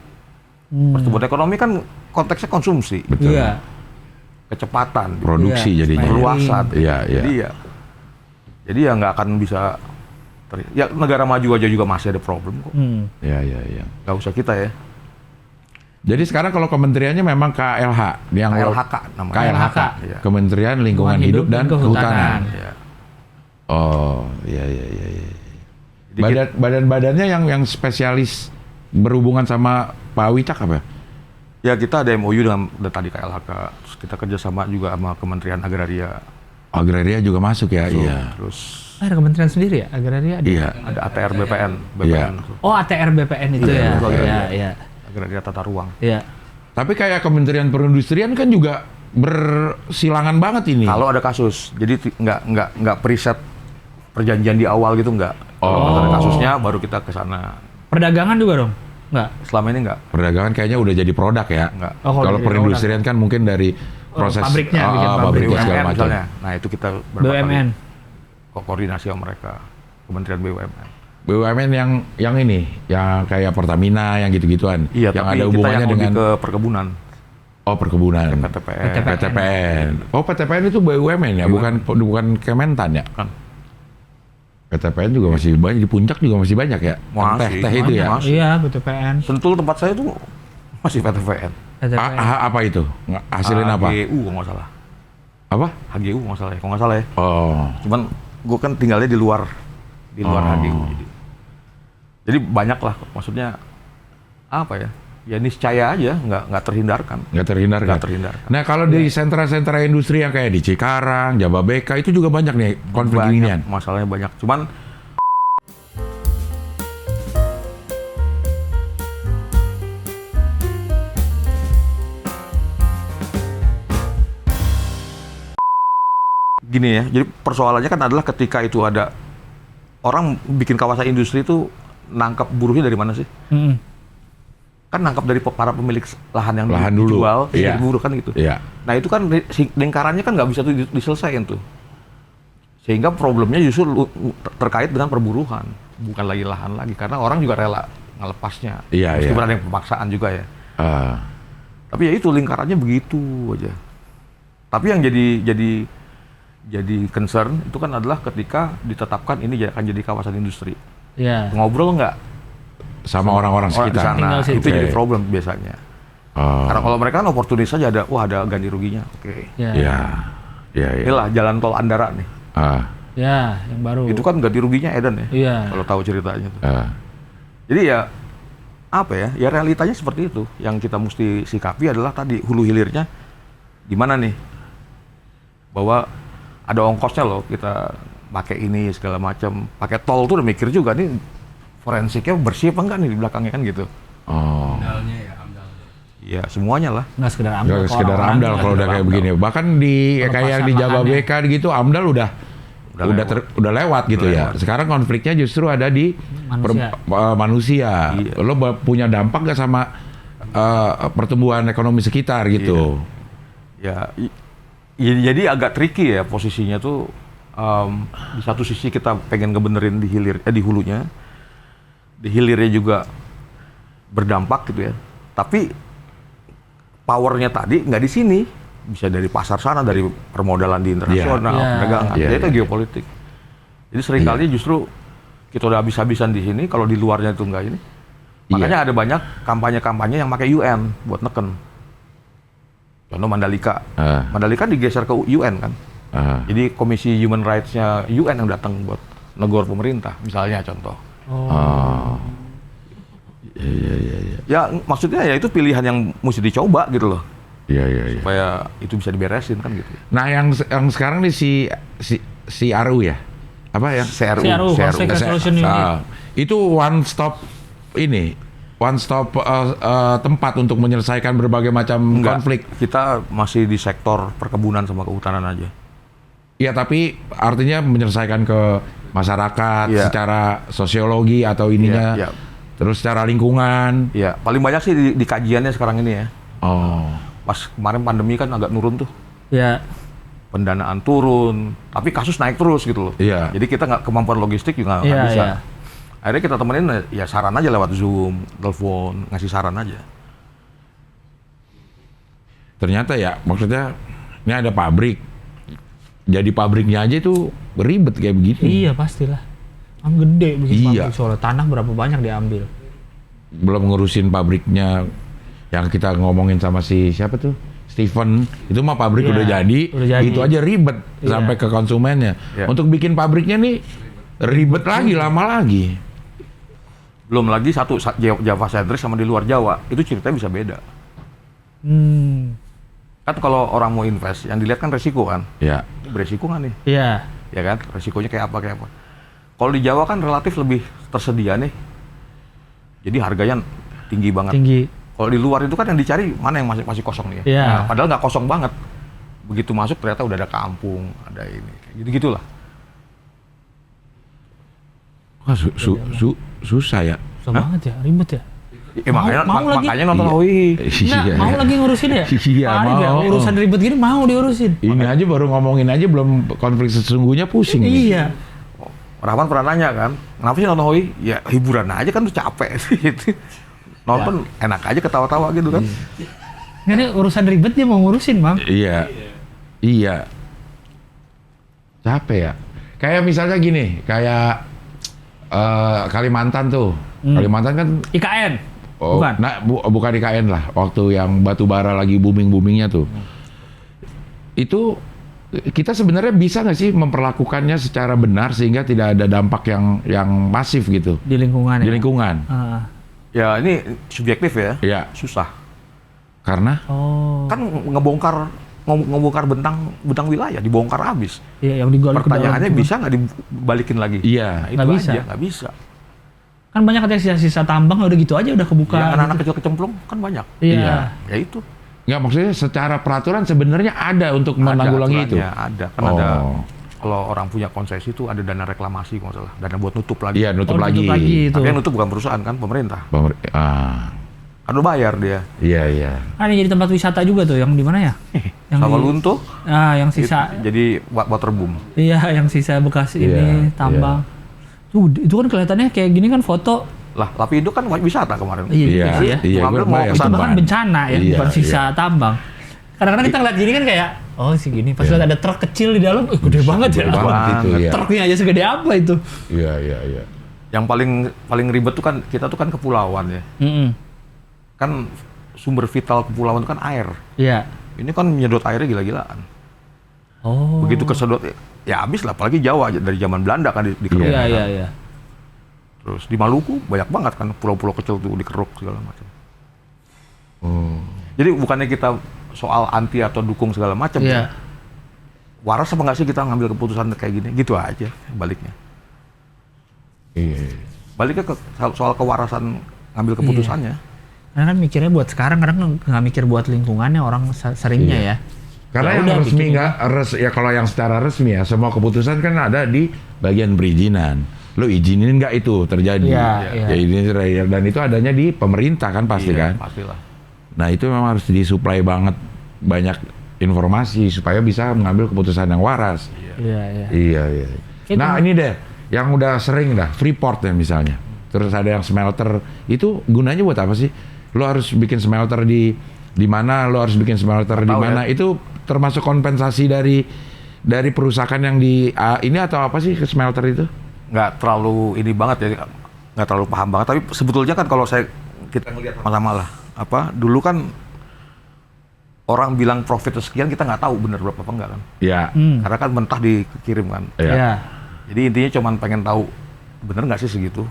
Pertumbuhan ekonomi kan konteksnya konsumsi, Betul. Iya. Produksi kecepatan, Iya, jadinya. perluasan. Iya. Jadi ya nggak akan bisa. Ya negara maju aja juga masih ada problem kok. Iya. Nggak usah kita ya. Jadi sekarang kalau kementeriannya memang KLH yang KLHK namanya. KLHK, Iya. Kementerian Lingkungan Hidup dan Kehutanan. Ya. Oh, iya. Jadi Badan-badannya yang spesialis berhubungan sama Pak Wicak apa? ya kita ada MOU dengan tadi KLHK. Terus kita kerjasama juga sama Kementerian Agraria. Agraria juga masuk ya? Iya. Terus Ada kementerian sendiri ya, agraria ada. Iya. ada ATR BPN. Iya. Oh, ATR BPN itu Iya, ya. itu agraria. Iya. Agraria Tata Ruang. Iya. Tapi kayak Kementerian Perindustrian kan juga bersilangan banget ini. Kalau ada kasus, jadi nggak preset perjanjian di awal gitu nggak. Kalau ada kasusnya baru kita ke sana. Perdagangan juga dong? Enggak. Selama ini nggak. Perdagangan kayaknya udah jadi produk ya. Nggak. Oh, kalau Kalau jadi perindustrian kan mungkin dari proses pabriknya, bikin pabrik. pabriknya segala BUMN macam. misalnya. Nah itu kita berapa BUMN. kali koordinasi sama mereka. Kementerian BUMN. BUMN yang ini, yang kayak Pertamina, yang gitu-gituan. Iya, yang tapi ada kita hubungannya yang lebih dengan ke perkebunan. perkebunan. PTPN. PTPN. Oh, PTPN itu BUMN ya, Kan. bukan Kementan ya? Iya. Kan. Iya. PTPN juga masih banyak, di puncak juga masih banyak ya? Masih, Teh itu ya? masih. Iya, BTPN. Sentul tempat saya tuh masih PTPN. PTPN. Apa itu? Hasilin apa? HGU kalau nggak salah. Apa? HGU nggak salah ya, kalau nggak salah ya. Oh. Cuman gue kan tinggalnya di luar HGU. Jadi banyak lah, maksudnya apa ya? Ya niscaya aja, nggak terhindarkan. Nggak terhindarkan. Nggak terhindarkan. Nah kalau di sentra-sentra industri yang kayak di Cikarang, Jababeka itu juga banyak nih konflik Banyak, ginian. masalahnya banyak. Cuman gini ya, jadi persoalannya kan adalah ketika itu ada orang bikin kawasan industri itu nangkap buruhnya dari mana sih? Kan nangkap dari para pemilik lahan yang Lahan dulu, dijual, iya. dari buruh kan gitu. Iya. Nah itu kan lingkarannya kan nggak bisa tuh diselesaikan tuh. Sehingga problemnya justru terkait dengan perburuhan, bukan lagi lahan lagi, karena orang juga rela ngelepasnya. Iya, Meskipun iya. ada yang pemaksaan juga ya. Ah. Tapi ya itu lingkarannya begitu aja. Tapi yang jadi concern itu kan adalah ketika ditetapkan ini akan jadi kawasan industri. Iya. Ngobrol nggak Sama orang-orang orang di sekitar. sana? Tinggal situ. Itu jadi problem biasanya. Oh. Karena kalau mereka kan oportunis saja ada, wah ada ganti ruginya. Oke. Iya. Iya. Iya, iya. Inilah jalan tol Andara nih. Ah. Ya, yang baru. Itu kan ganti ruginya Edan ya. Iya. Kalau tahu ceritanya tuh. Ah. Jadi ya apa ya? Ya realitanya seperti itu. Yang kita mesti sikapi adalah tadi hulu hilirnya gimana nih? Bahwa ada ongkosnya loh kita pakai ini segala macam. Pakai tol tuh udah mikir juga nih forensiknya bersih apa enggak nih di belakangnya kan gitu. Oh. Amdalnya ya, amdalnya. Iya, semuanya lah. Nggak sekedar amdal. Nggak sekedar orang-orang AMDAL juga. kalau udah kayak begini. Bahkan di Pelepasan kayak di Jababeka gitu AMDAL udah Udah lewat gitu Udah ya. lewat. Sekarang konfliknya justru ada di Manusia. manusia. Iya. Lo punya dampak nggak sama pertumbuhan ekonomi sekitar gitu? Ya, jadi agak tricky ya posisinya tuh. Di satu sisi kita pengen ngebenerin di hulunya, di hilirnya juga berdampak gitu ya. Tapi powernya tadi nggak di sini, bisa dari pasar sana, dari permodalan di internasional, Iya. perdagangan. Iya, Jadi itu iya. geopolitik. Jadi seringkali justru kita udah habis-habisan di sini, kalau di luarnya itu nggak ini. Makanya ada banyak kampanye-kampanye yang pakai UN buat neken. Contoh Mandalika. Mandalika digeser ke UN kan. Jadi Komisi Human Rights-nya UN yang datang buat negor pemerintah, misalnya contoh. Iya. Ya maksudnya ya itu pilihan yang mesti dicoba gitu loh, Iya. supaya itu bisa diberesin kan gitu. Nah yang sekarang nih si RU ya, apa ya? CRU, Conflict Resolution Unit. Itu one stop tempat untuk menyelesaikan berbagai macam konflik. Kita masih di sektor perkebunan sama kehutanan aja. Iya, tapi artinya menyelesaikan ke masyarakat Iya. secara sosiologi atau ininya, Iya. terus secara lingkungan. Iya, paling banyak sih di kajiannya sekarang ini ya. Oh, Pas kemarin pandemi kan agak nurun tuh, Ya. pendanaan turun, tapi kasus naik terus gitu loh. Iya. Jadi kita nggak kemampuan logistik juga nggak Iya, bisa. iya. Akhirnya kita temenin ya saran aja lewat Zoom, telepon, ngasih saran aja. ternyata ya, maksudnya ini ada pabrik. Jadi pabriknya aja itu ribet kayak begini. Iya, pastilah. Kan gede bikin Iya. pabrik soalnya. Tanah berapa banyak diambil. Belum ngurusin pabriknya yang kita ngomongin sama si siapa tuh? Steven, itu mah pabrik Iya, udah jadi, itu aja ribet Iya. sampai ke konsumennya. Iya. Untuk bikin pabriknya nih ribet lagi, lama lagi. Belum lagi satu Java sentris sama di luar Jawa, itu ceritanya bisa beda. Kan kalau orang mau invest, yang dilihat kan resiko kan. Ya, Ini beresiko nggak nih? Iya. Ya kan, resikonya kayak apa. Kalau di Jawa kan relatif lebih tersedia nih. Jadi harganya tinggi banget. Tinggi. Kalau di luar itu kan yang dicari mana yang masih kosong nih ya. Iya. Nah, padahal nggak kosong banget. Begitu masuk ternyata udah ada kampung, ada ini. Gitu-gitulah. wah susah ya. Susah banget ya, ribet ya. Makanya nonton Iya. HOI. Nggak, mau lagi ngurusin ya? Iya, Paling nggak, mau. urusan ribet gini mau diurusin. Ini aja baru ngomongin aja belum konflik sesungguhnya pusing. nih. Iya. Rahman pernah nanya kan, kenapa sih nonton HOI? Ya hiburan aja kan tuh capek gitu. Nonton enak aja ketawa-tawa gitu kan. Ini urusan ribet dia mau ngurusin, Bang. Iya. Capek ya. Kayak misalnya gini, kayak Kalimantan tuh. Kalimantan kan IKN. Bukan. Nah, bukan IKN lah. Waktu yang batu bara lagi booming-boomingnya tuh. Itu kita sebenarnya bisa nggak sih memperlakukannya secara benar sehingga tidak ada dampak yang masif gitu Di lingkungan. di ya? lingkungan. Ya ini subjektif ya. Iya. Susah. Karena Kan ngebongkar bentang wilayah, dibongkar habis. Iya, yang digali ke dalam. Pertanyaannya bisa nggak dibalikin lagi? iya, Nah, itu Nggak bisa. aja, nggak bisa. Kan banyak katanya sisa-sisa tambang udah gitu aja udah kebuka. Ya, anak-anak gitu. kecil kecemplung kan banyak. Iya. Iya. Ya itu. nggak maksudnya secara peraturan sebenarnya ada untuk menanggulangi itu. Ada, kan ada. Kalau orang punya konsesi itu ada dana reklamasi kalau nggak salah, dana buat nutup lagi. Iya, nutup Oh, lagi. tutup lagi itu. Tapi yang nutup bukan perusahaan kan, pemerintah. Kan udah bayar dia. Iya, iya. Kan ini jadi tempat wisata juga tuh yang di mana ya? Yang Sama di- luntuh. yang sisa. Jadi waterboom. Iya, yang sisa bekas Iya, ini tambang. Tuh, itu kan kelihatannya kayak gini kan foto. Lah, tapi itu kan wisata kemarin. Iya, Iya, sih ya. iya. Ngambil gua mau bayar ke sana Itu kan beban. bencana ya, Iya, bukan sisa iya. tambang. Kadang-kadang kita ngeliat gini kan kayak, oh segini. Pas lihat ada truk kecil di dalam, gede banget ya. Gede banget itu, iya. Truknya aja segede apa itu? Iya, iya, iya. Yang paling ribet tuh kan kita tuh kan kepulauan ya. Kan sumber vital kepulauan itu kan air. Iya. Ini kan menyedot airnya gila-gilaan. Oh. Begitu kesedot ya habis lah, apalagi Jawa dari zaman Belanda kan dikeruk. Iya, kan. iya, iya. Terus di Maluku banyak banget kan pulau-pulau kecil tuh dikeruk segala macam. Jadi bukannya kita soal anti atau dukung segala macam. Iya. Waras apa nggak sih kita ngambil keputusan kayak gini? Gitu aja baliknya. Iya. Baliknya ke soal kewarasan ngambil keputusannya. Karena kan mikirnya buat sekarang, kadang nggak mikir buat lingkungannya orang seringnya ya. Karena Ya yang udah, resmi bikin nggak ya kalau yang secara resmi ya semua keputusan kan ada di bagian perizinan. Lo izinin nggak itu terjadi? Iya, iya. Ya ini dan itu adanya di pemerintah kan pasti Iya, kan. pastilah. Nah itu memang harus disuplai banget banyak informasi supaya bisa mengambil keputusan yang waras. Iya, iya. Iya, iya. Itu- Nah ini deh yang udah sering dah Freeport ya misalnya. Terus ada yang smelter itu gunanya buat apa sih? Lo harus bikin smelter di mana? Lo harus bikin smelter di Tahu mana? ya. Itu termasuk kompensasi dari perusahaan yang di ini atau apa sih ke smelter itu? Nggak terlalu ini banget ya, nggak terlalu paham banget. Tapi sebetulnya kan kalau kita ngelihat sama-sama lah, dulu kan orang bilang profit sekian kita nggak tahu benar berapa apa enggak kan? Ya. Karena kan mentah dikirim kan. Ya. Iya. Jadi intinya cuman pengen tahu bener nggak sih segitu,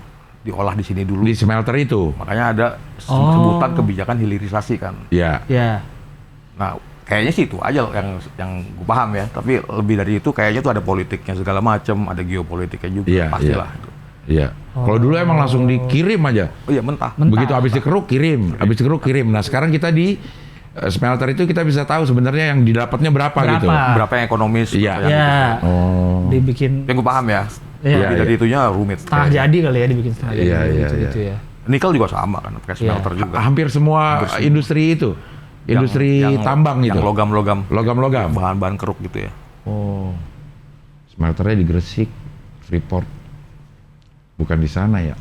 diolah di sini dulu. Di smelter itu. Makanya ada Oh. sebutan kebijakan hilirisasi kan. Ya. Iya. Nah, kayaknya sih itu aja loh yang gue paham ya. Tapi lebih dari itu kayaknya tuh ada politiknya segala macam, ada geopolitiknya juga, Iya, pastilah. Iya. Kalau dulu emang langsung dikirim aja. Oh iya mentah. Begitu habis dikeruk kirim, habis dikeruk kirim. Nah sekarang kita di smelter itu kita bisa tahu sebenarnya yang didapatnya berapa gitu. Berapa yang ekonomis? Iya. berapa yang Iya. gitu. Oh. Dibikin Yang gue paham ya. Iya. Lebih dari itunya rumit. setengah jadi kali ya, dibikin setengah jadi Iya, iya, gitu ya. Nikel juga sama kan, pakai smelter juga. Hampir semua industri itu, industri Yang- tambang yang gitu. logam-logam. Logam-logam. Bahan-bahan keruk gitu ya. Oh. Smelternya di Gresik, Freeport. Bukan di sana ya.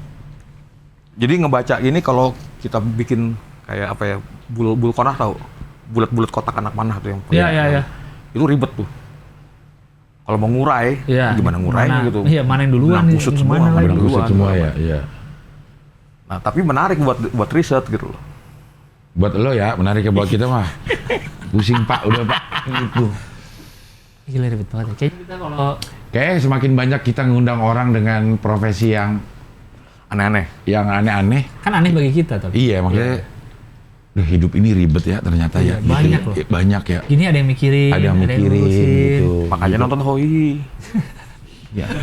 Jadi ngebaca ini kalau kita bikin kayak apa ya, bul konah tahu? Bulat-bulat kotak anak panah tuh yang Iya, iya, iya. itu ribet tuh. Kalau mau ngurai, Iya. gimana ngurainya Mana- gitu. Iya, mana yang duluan Benang nih, kusut gimana semua, lagi? benang Benang kusut duluan, semua segala ya, macam. iya. Nah, tapi menarik buat riset gitu loh. Buat lo ya, menarik ya buat kita mah. Pusing Pak, udah Pak. Gitu. Gila ribet banget ya. Kayaknya kita kalau Kayak semakin banyak kita ngundang orang dengan profesi yang Aneh-aneh. aneh-aneh. kan aneh bagi kita tapi. Iya, makanya hidup ini ribet ya ternyata ya. Iya, banyak loh. Banyak ya. Gini ada yang mikirin, Ada yang mikirin ngurusin. gitu. Makanya nonton Hoi.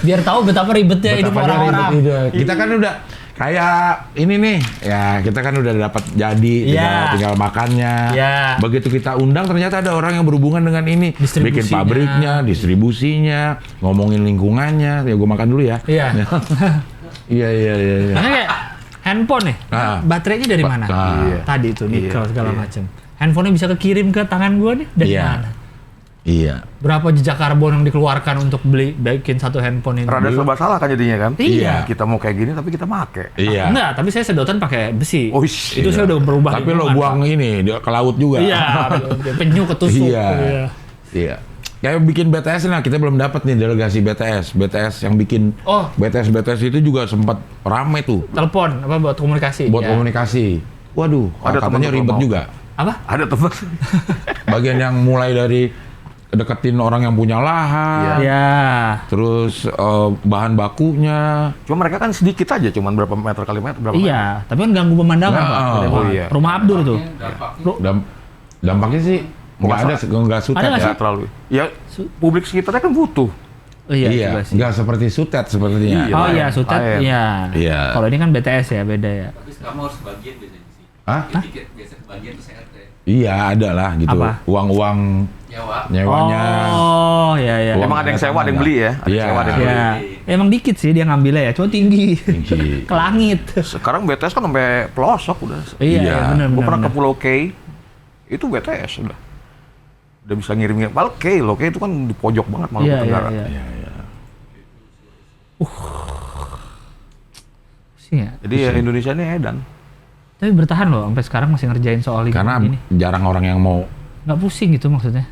Biar tahu betapa ribetnya hidup Betapa dia orang-orang. ribet hidup. Kita kan udah kayak ini nih, ya kita kan udah dapat jadi, Iya. tinggal makannya. Iya. Begitu kita undang ternyata ada orang yang berhubungan dengan ini, Distribusinya. bikin pabriknya, distribusinya, ngomongin lingkungannya. Ya gue makan dulu ya. Iya. Iya. Karena kayak handphone nih, Ah. baterainya dari mana? Iya. Tadi itu nikel Iya, segala iya. macam. Handphonenya bisa kekirim ke tangan gua nih dari Iya. mana? Iya. Berapa jejak karbon yang dikeluarkan untuk bikin satu handphone ini? Rada serba salah kan jadinya kan? Iya. Kita mau kayak gini tapi kita make. Iya. Enggak, tapi saya sedotan pakai besi. Oh, itu iya. saya udah berubah. Tapi lo lingkungan, buang Pak. ini ke laut juga. Iya, penyu ketusuk. Iya. Iya. Kayak bikin BTS, nah kita belum dapat nih delegasi BTS yang bikin Oh. BTS itu juga sempat rame tuh Telepon apa buat komunikasi? buat Ya. komunikasi. Waduh, Ada katanya temen-temen ribet mau. juga. Apa? Ada teman. Bagian yang mulai dari deketin orang yang punya lahan, Ya. terus bahan bakunya. Cuma mereka kan sedikit aja, cuman berapa meter kali meter, berapa meter. Iya, tapi kan ganggu pemandangan, Nah, Pak. oh, Gede oh banget. iya. Rumah Abdur tuh. Dampaknya sih nggak ada, nggak sutet Ada nggak ya. Nggak terlalu. Ya, publik sekitarnya kan butuh. Oh, iya, juga sih. nggak seperti sutet sepertinya. Iya. Oh lain, iya, Sutet. lain. Iya. Iya. Kalau ini kan BTS ya, beda ya. Tapi kamu harus kebagian biasanya sih. Hah? Tiket biasa kebagian tuh CRT. Iya, ada lah gitu. Apa? Uang-uang Nyawa. nyewanya. Oh, iya iya. Uang Emang ada yang sewa, ada yang beli ya. Ada yang Iya. sewa, ada yang beli. Iya. Emang dikit sih dia ngambilnya ya, cuma tinggi. Tinggi. Ke langit. Sekarang BTS kan sampai pelosok udah. Iya, Iya. benar Gue benar. pernah ke benar. Pulau K, itu BTS udah. Udah bisa ngirim. Padahal K loh, K itu kan di pojok banget Maluku Iya, iya, Tenggara. iya. Iya, iya. Pusing ya. Jadi ya Indonesia ini edan. Tapi bertahan loh, sampai sekarang masih ngerjain soal Karena lingkungan ini. jarang orang yang mau Nggak pusing gitu maksudnya.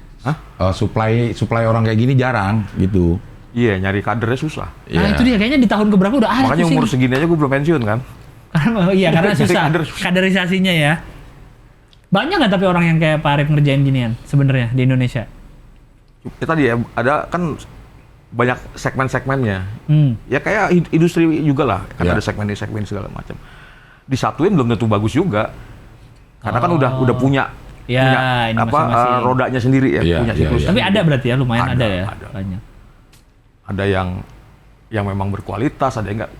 supply orang kayak gini jarang gitu. Iya, nyari kadernya susah. Nah Iya. itu dia, kayaknya di tahun keberapa udah Makanya pusing. umur segini aja gue belum pensiun kan. Iya, karena Jadi susah. kader susah. Kaderisasinya ya. Banyak nggak tapi orang yang kayak Pak Arif ngerjain ginian sebenarnya di Indonesia? Ya, tadi ya ada kan banyak segmen-segmennya. Ya kayak industri juga lah, kan Ya. ada segmen segala macam. Disatuin belum tentu bagus juga. Karena kan udah punya Ya, ini masing-masing. rodanya sendiri ya, Iya, punya iya, siklus. iya. Tapi ada berarti ya, lumayan ada, Ada, ya. ada. Banyak. Ada yang memang berkualitas, ada yang enggak.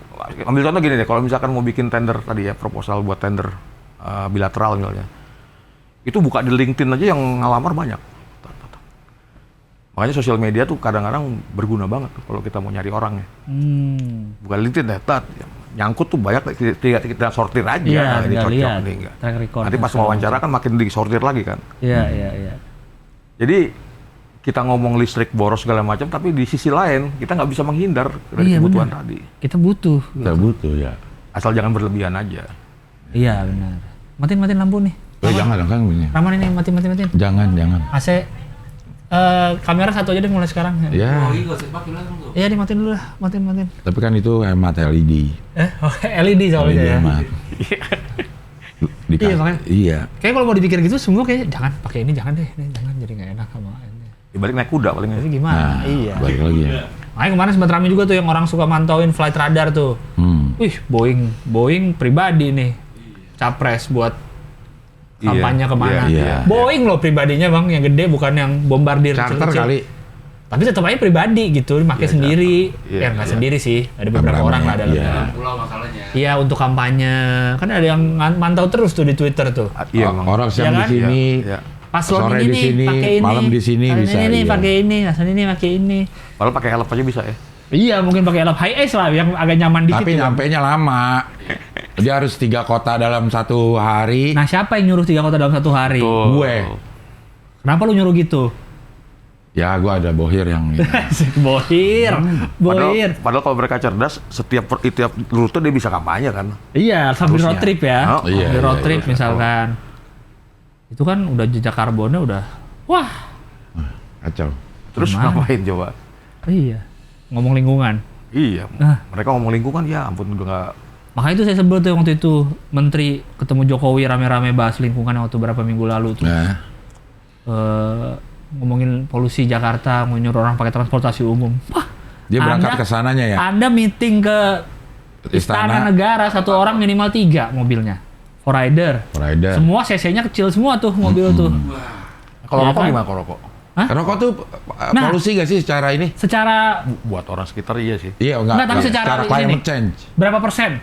Ambil contoh gini deh, kalau misalkan mau bikin tender tadi ya, proposal buat tender bilateral misalnya. Itu buka di LinkedIn aja yang ngalamar banyak. Makanya sosial media tuh kadang-kadang berguna banget tuh kalau kita mau nyari orangnya. Bukan LinkedIn ya, nyangkut tuh banyak, kita sortir aja. Iya, Nah, ini tinggal cocok, lihat ini enggak. track record Nanti dan pas segala wawancara kan makin disortir lagi kan. Iya, iya, iya. Jadi kita ngomong listrik boros segala macam, tapi di sisi lain kita nggak bisa menghindar dari Iya, kebutuhan benar. tadi. Kita butuh. Nggak butuh ya. Asal jangan berlebihan aja. Iya, benar. Matiin lampu nih. Jangan ini. Raman ini, matiin. Jangan. AC, kamera satu aja deh mulai sekarang. Ya. Oh iya, gak usah pakai langsung tuh. Iya, dimatiin dulu lah. Matiin. Tapi kan itu hemat LED. LED soalnya LED ya. hemat. Iya, makanya. Iya. Kayak kalau mau dipikir gitu semua kayak jangan pakai ini, jangan deh, jangan jadi nggak enak sama ini. Dibalik naik kuda paling Jadi nggak. gimana? Nah, Iya. balik lagi ya. Makanya kemarin sempat ramai juga tuh yang orang suka mantauin flight radar tuh. Wih, Boeing pribadi nih. Capres buat kampanye kemana. iya. Boeing loh pribadinya bang, yang gede bukan yang bombardir Charter kecil-kecil. kali. Tapi tetap aja pribadi gitu, dipakai sendiri. Iya, Ya nggak sendiri sih, ada beberapa Rame-rame, orang lah dalamnya. iya. Pulau masalahnya. Iya untuk kampanye, kan ada yang mantau terus tuh di Twitter tuh. Iya emang. Orang siang Iya di kan? sini, Iya. Paslon sore ini di nih, sini, pakai ini, malam di sini pakai bisa. ini iya. pakai ini, paslon ini pakai ini. Padahal pakai helm aja bisa ya. Iya mungkin pakai elap high ace lah yang agak nyaman dikit. Tapi tuh. nyampenya lama. Dia harus 3 kota dalam 1 hari. Nah siapa yang nyuruh 3 kota dalam 1 hari? Tuh. Gue. Kenapa lu nyuruh gitu? Ya, gue ada bohir yang Bohir. Padahal kalau mereka cerdas, setiap rute dia bisa kampanye kan. Iya, sambil Harusnya. road trip ya. Oh, iya, Sambil road iya, trip iya. misalkan. Itu kan udah jejak karbonnya udah. Wah. kacau. Terus Gimana? ngapain coba? Iya. Ngomong lingkungan. Iya. Nah. Mereka ngomong lingkungan ya ampun udah nggak. Makanya itu saya sebel tuh waktu itu Menteri ketemu Jokowi rame-rame bahas lingkungan waktu berapa minggu lalu tuh. Nah, Ngomongin polusi Jakarta, mau nyuruh orang pakai transportasi umum. Wah, dia berangkat Anda- ke sananya ya. Anda meeting ke Istana Istana. Negara, satu orang minimal 3 mobilnya. For rider. Rider. Semua CC-nya kecil semua tuh mobil tuh. Kalau Iya rokok kan? gimana kalau rokok? Rokok tuh Nah. polusi gak sih secara ini? Secara Buat orang sekitar iya sih. Iya, Enggak, tapi iya. secara climate ini. change. berapa persen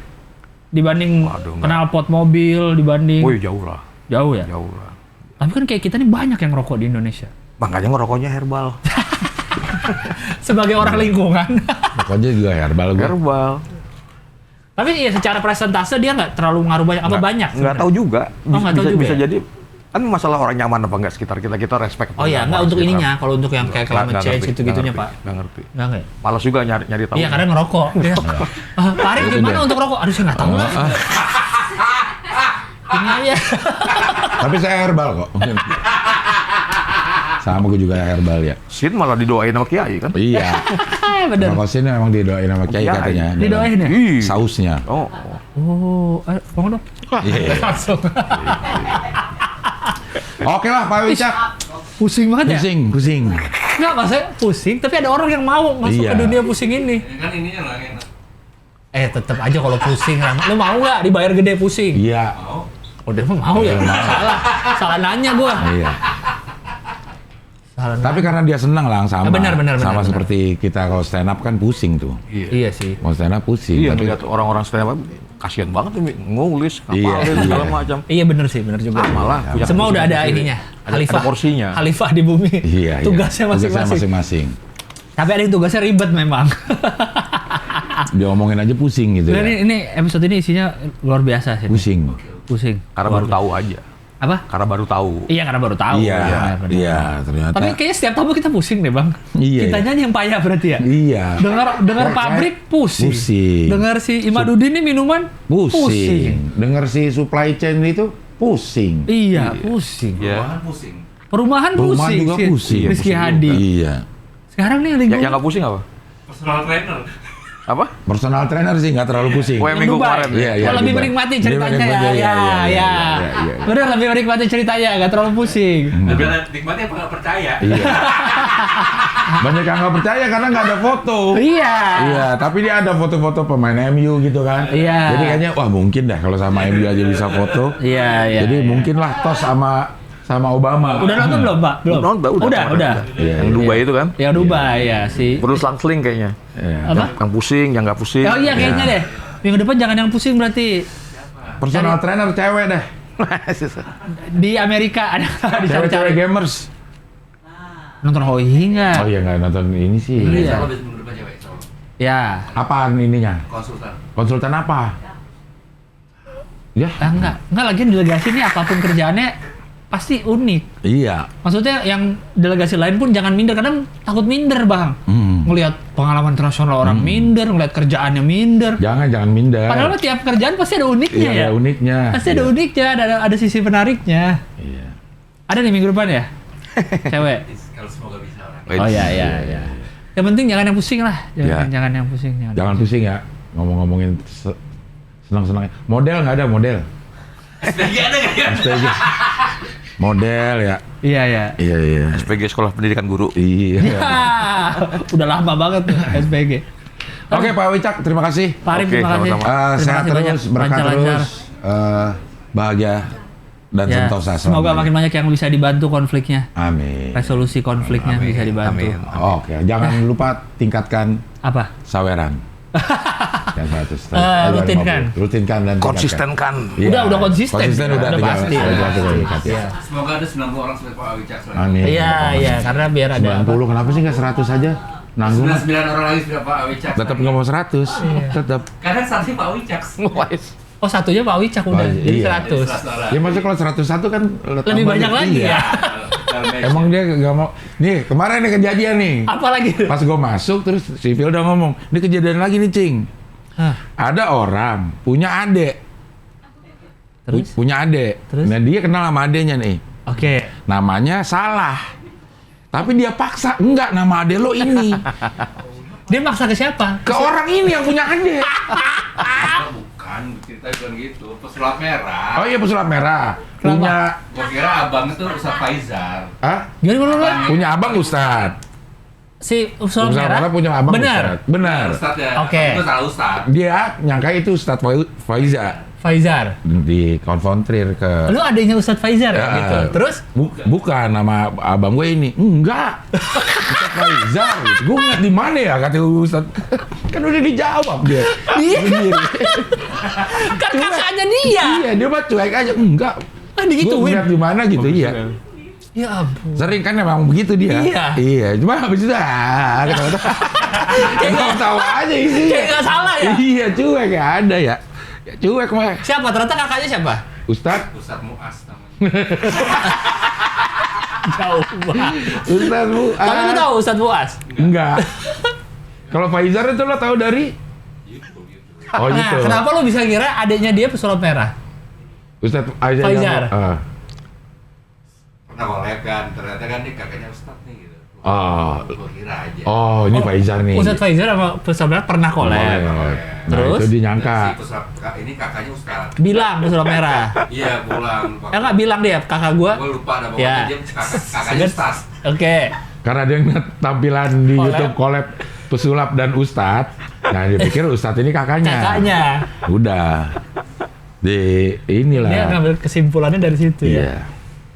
dibanding Waduh, enggak. knalpot mobil dibanding Woi jauh lah, jauh ya? jauh lah. Tapi kan kayak kita nih banyak yang ngerokok di Indonesia. Makanya ngerokoknya herbal. Sebagai orang lingkungan. Rokoknya juga herbal gue. Herbal. Tapi ya secara presentase dia nggak terlalu ngaruh banyak apa banyak? Nggak tahu juga. Oh, nggak tahu juga bisa ya? jadi kan masalah orang nyaman apa enggak sekitar kita respect. Oh iya, nggak untuk ininya. Kalau untuk yang kayak climate Nggak change ngerti, gitu-gitunya nggak Pak. ngerti, nggak ngerti. Nggak ya? Malas juga nyari tahu. Iya, karena ngerokok. Iya. Pak Arif gimana untuk rokok? Aduh, saya nggak tahu lah. Ini aja. Tapi saya herbal kok. Sama gue juga herbal ya. Sin malah didoain sama Kiai kan? Iya. Bener. Kalau sini memang didoain sama Kiai Kiai. katanya. Didoain ya? Ih. Sausnya. Oh. Oh, ngomong dong. Iya. Langsung. Oke lah Pak Wicak. Pusing banget ya? Pusing. Enggak, maksudnya pusing, tapi ada orang yang mau masuk Iya. ke dunia pusing ini. Kan ininya lah enak. Tetep aja kalau pusing, lu mau nggak dibayar gede pusing? Iya. Mau. Oh, dia mah mau ya? Salah nanya gua. Iya. Salah nanya. Tapi karena dia senang lah sama. Benar. Sama seperti kita kalau stand up kan pusing tuh. Iya sih. Mau stand up pusing. Iya, tapi ngeliat orang-orang stand up kasihan banget nih ngulis, ngapalin Iya. segala macam. Iya bener sih, bener juga. Malah punya Semua udah ada sendiri. ininya. Ada porsinya. Khalifah di bumi. Iya. Tugasnya masing-masing. masing-masing. Tapi ada yang tugasnya ribet memang. Dia ngomongin aja pusing gitu Dan ya. ini episode ini isinya luar biasa sih. Pusing. Pusing. Karena baru tahu aja. Apa? Karena baru tahu. Iya, karena baru tahu. Iya, benar. iya ternyata. Tapi kayaknya setiap tamu kita pusing deh, Bang. Iya. Kitanya yang payah berarti ya. Iya. Dengar Kayak pabrik pusing. Pusing. Dengar si Imadudin ini minuman Pusing. Dengar si supply chain itu pusing. Iya, pusing. Iya. Bahan pusing. Perumahan Rumah pusing. juga si pusing. Rizky Pusing Hadi. Iya. Sekarang nih yang Yang nggak pusing apa? Personal trainer. Apa? Personal trainer sih nggak terlalu pusing. Oh, yang minggu Dubai. kemarin. Iya, iya. Oh, lebih Dubai. menikmati Dia ceritanya menikmati, ya. Ya. iya. Bener, lebih menikmati ceritanya, nggak terlalu pusing. Lebih nikmatnya apa nggak percaya. Iya. Banyak yang nggak percaya karena nggak ada foto. Iya. Iya, tapi dia ada foto-foto pemain MU gitu kan. Iya. Jadi kayaknya wah mungkin dah kalau sama MU aja bisa foto. Iya. Jadi mungkin lah tos sama Obama. Udah nonton belum, Pak? Belum. Udah. Iya, Yang Dubai itu kan? Yang Dubai ya si. Perlu selang-seling kayaknya. Iya. Apa? Yang pusing, yang nggak pusing. Oh iya kayaknya deh. Minggu depan jangan yang pusing berarti. Personal trainer cewek deh. Di Amerika ada Cewek-cewek dicari-cari. gamers. Nonton Hoi nggak? Oh iya nggak nonton ini sih. Iya. Kalau minggu depan cewek. So. Ya. Apaan ininya? Konsultan. Konsultan apa? Ya. Enggak lagi delegasi ini apapun kerjaannya pasti unik. Iya. Maksudnya yang delegasi lain pun jangan minder, kadang takut minder, Bang. Ngelihat pengalaman internasional orang minder, ngelihat kerjaannya minder. Jangan minder. Padahal mah tiap kerjaan pasti ada uniknya Iya, ya. ada uniknya. Pasti ada Iya. uniknya, ada sisi menariknya. Iya. Ada nih minggu depan ya? Cewek. Kalau semoga bisa orang. Oh iya. Yang penting jangan yang pusing lah. Jangan yang pusing. Jangan pusing ya. Ngomong-ngomongin senang-senang. Model nggak ada model. SPG ada nggak ya? SPG. Model ya. Iya. Iya. SPG Sekolah Pendidikan Guru. Iya. Udah lama banget tuh SPG. Oke Pak Wicak, terima kasih. Pak Arif, Oke, terima kasih. sama-sama. Terima Sehat kasih banyak. terus, berkah Lancar-lancar. terus, bahagia dan Ya, sentosa. semoga selamanya. makin banyak yang bisa dibantu konfliknya. Amin. Resolusi konfliknya bisa dibantu. Amin. Oke, jangan lupa tingkatkan Apa? saweran. Yang 100. Rutinkan. Rutinkan dan tingkatkan. Konsistenkan. Iya. Udah konsisten. Konsisten udah Udah tinggal. pasti. Iya. Semoga ada 90 orang seperti Pak Wicak selanjutnya. Amin. Iya, karena biar ada 90, kenapa sih nggak 100 aja? Nanggung. 99 orang lagi seperti Pak Wicak. Tetap nggak mau 100. Tetap. Kadang satu Pak Wicak. Oh, satunya Pak Wicak udah. Oh, Jadi iya. 100. Ya maksudnya kalau 101 kan Lebih banyak lagi ya. Emang dia nggak mau. Nih kemarin nih kejadian nih. Apalagi? Pas gue masuk terus si Phil udah ngomong, ini kejadian lagi nih Cing. Hah, Ada orang punya adik. terus? Punya adik. Terus? Nah dia kenal sama adeknya nih. Oke. Namanya salah. Tapi dia paksa, enggak nama adek lo ini. Dia maksa ke siapa? Ke orang ini yang punya adik. Bukan, cerita bukan gitu. Pesulap merah. Oh iya pesulap merah. Kenapa? Punya, Gua kira abang itu Ustaz Faizal. ah? Gimana? Punya abang Ustad. Si Usul Pesulap Merah? merah punya abang Benar. Ustad. Benar. Ustaz ya. Oke. Itu salah Ustaz. Dia nyangka itu Ustadz Faiza. Faizar. Dikonfrontir ke... Lu adanya Ustadz Faizar Ya. gitu. Terus? Bukan nama abang gue ini. Enggak. Ustadz Faizal. Gue ngeliat di mana ya kata Ustadz. Kan udah dijawab dia. Sendiri. Kan kakaknya dia. Iya, dia mah cuek aja. Enggak. Ah, Gue digituin. ngeliat di mana gitu, iya. Ya ampun. Sering kan emang begitu dia. Iya. Iya, cuma habis itu kata-kata. Kayak tahu aja isinya. Kayak nggak salah ya? Iya, cuek ya ada ya. Ya cuek mah. Siapa? Ternyata kakaknya siapa? Ustadz, Ustaz Muas namanya. Jauh banget. Ustadz Bu. Tapi lu tahu Ustadz Buas? Enggak. Kalau Faizar itu lo tahu dari? YouTube. Oh Nah, gitu. kenapa lu bisa kira adiknya dia pesulap merah? Ustadz Faizar. Pernah pernah collab kan, ternyata kan ini kakaknya Ustadz nih gitu. Oh. Gua kira aja. Oh, ini Faizal nih. Ustadz Faizal sama Pesulap pernah collab. Nah, Terus? itu dinyangka. Si ini kakaknya Ustadz. Bilang Pesulap Merah. Iya, pulang. Enggak bilang dia kakak gua. Gua lupa ada Ya. pokoknya dia kakaknya Ustadz. Oke. Karena dia ngeliat tampilan di Collab. YouTube collab Pesulap dan Ustadz, nah dia pikir Ustadz ini kakaknya. Kakaknya. Udah. Inilah. Dia ngambil kesimpulannya dari situ ya. Iya.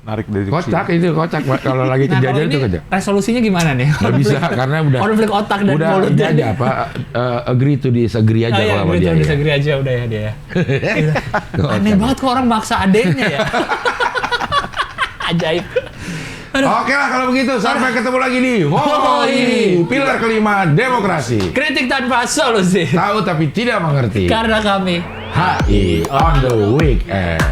Narik dari Kocak itu, kocak. Kalau lagi Nah, kalau kejadian itu ini kocak. resolusinya gimana nih? Nggak bisa, karena udah. Konflik otak dan Udah mulut ini jadi. aja apa, agree to disagree aja Oh, iya, kalau sama gitu, dia. Ya. disagree aja udah ya dia. Kocak. Aneh banget kok orang maksa adeknya ya. Ajaib. Aduh. Oke lah kalau begitu, sampai ketemu lagi di Hoi, pilar kelima demokrasi. Kritik tanpa solusi. Tahu tapi tidak mengerti. Karena kami HI on the weekend.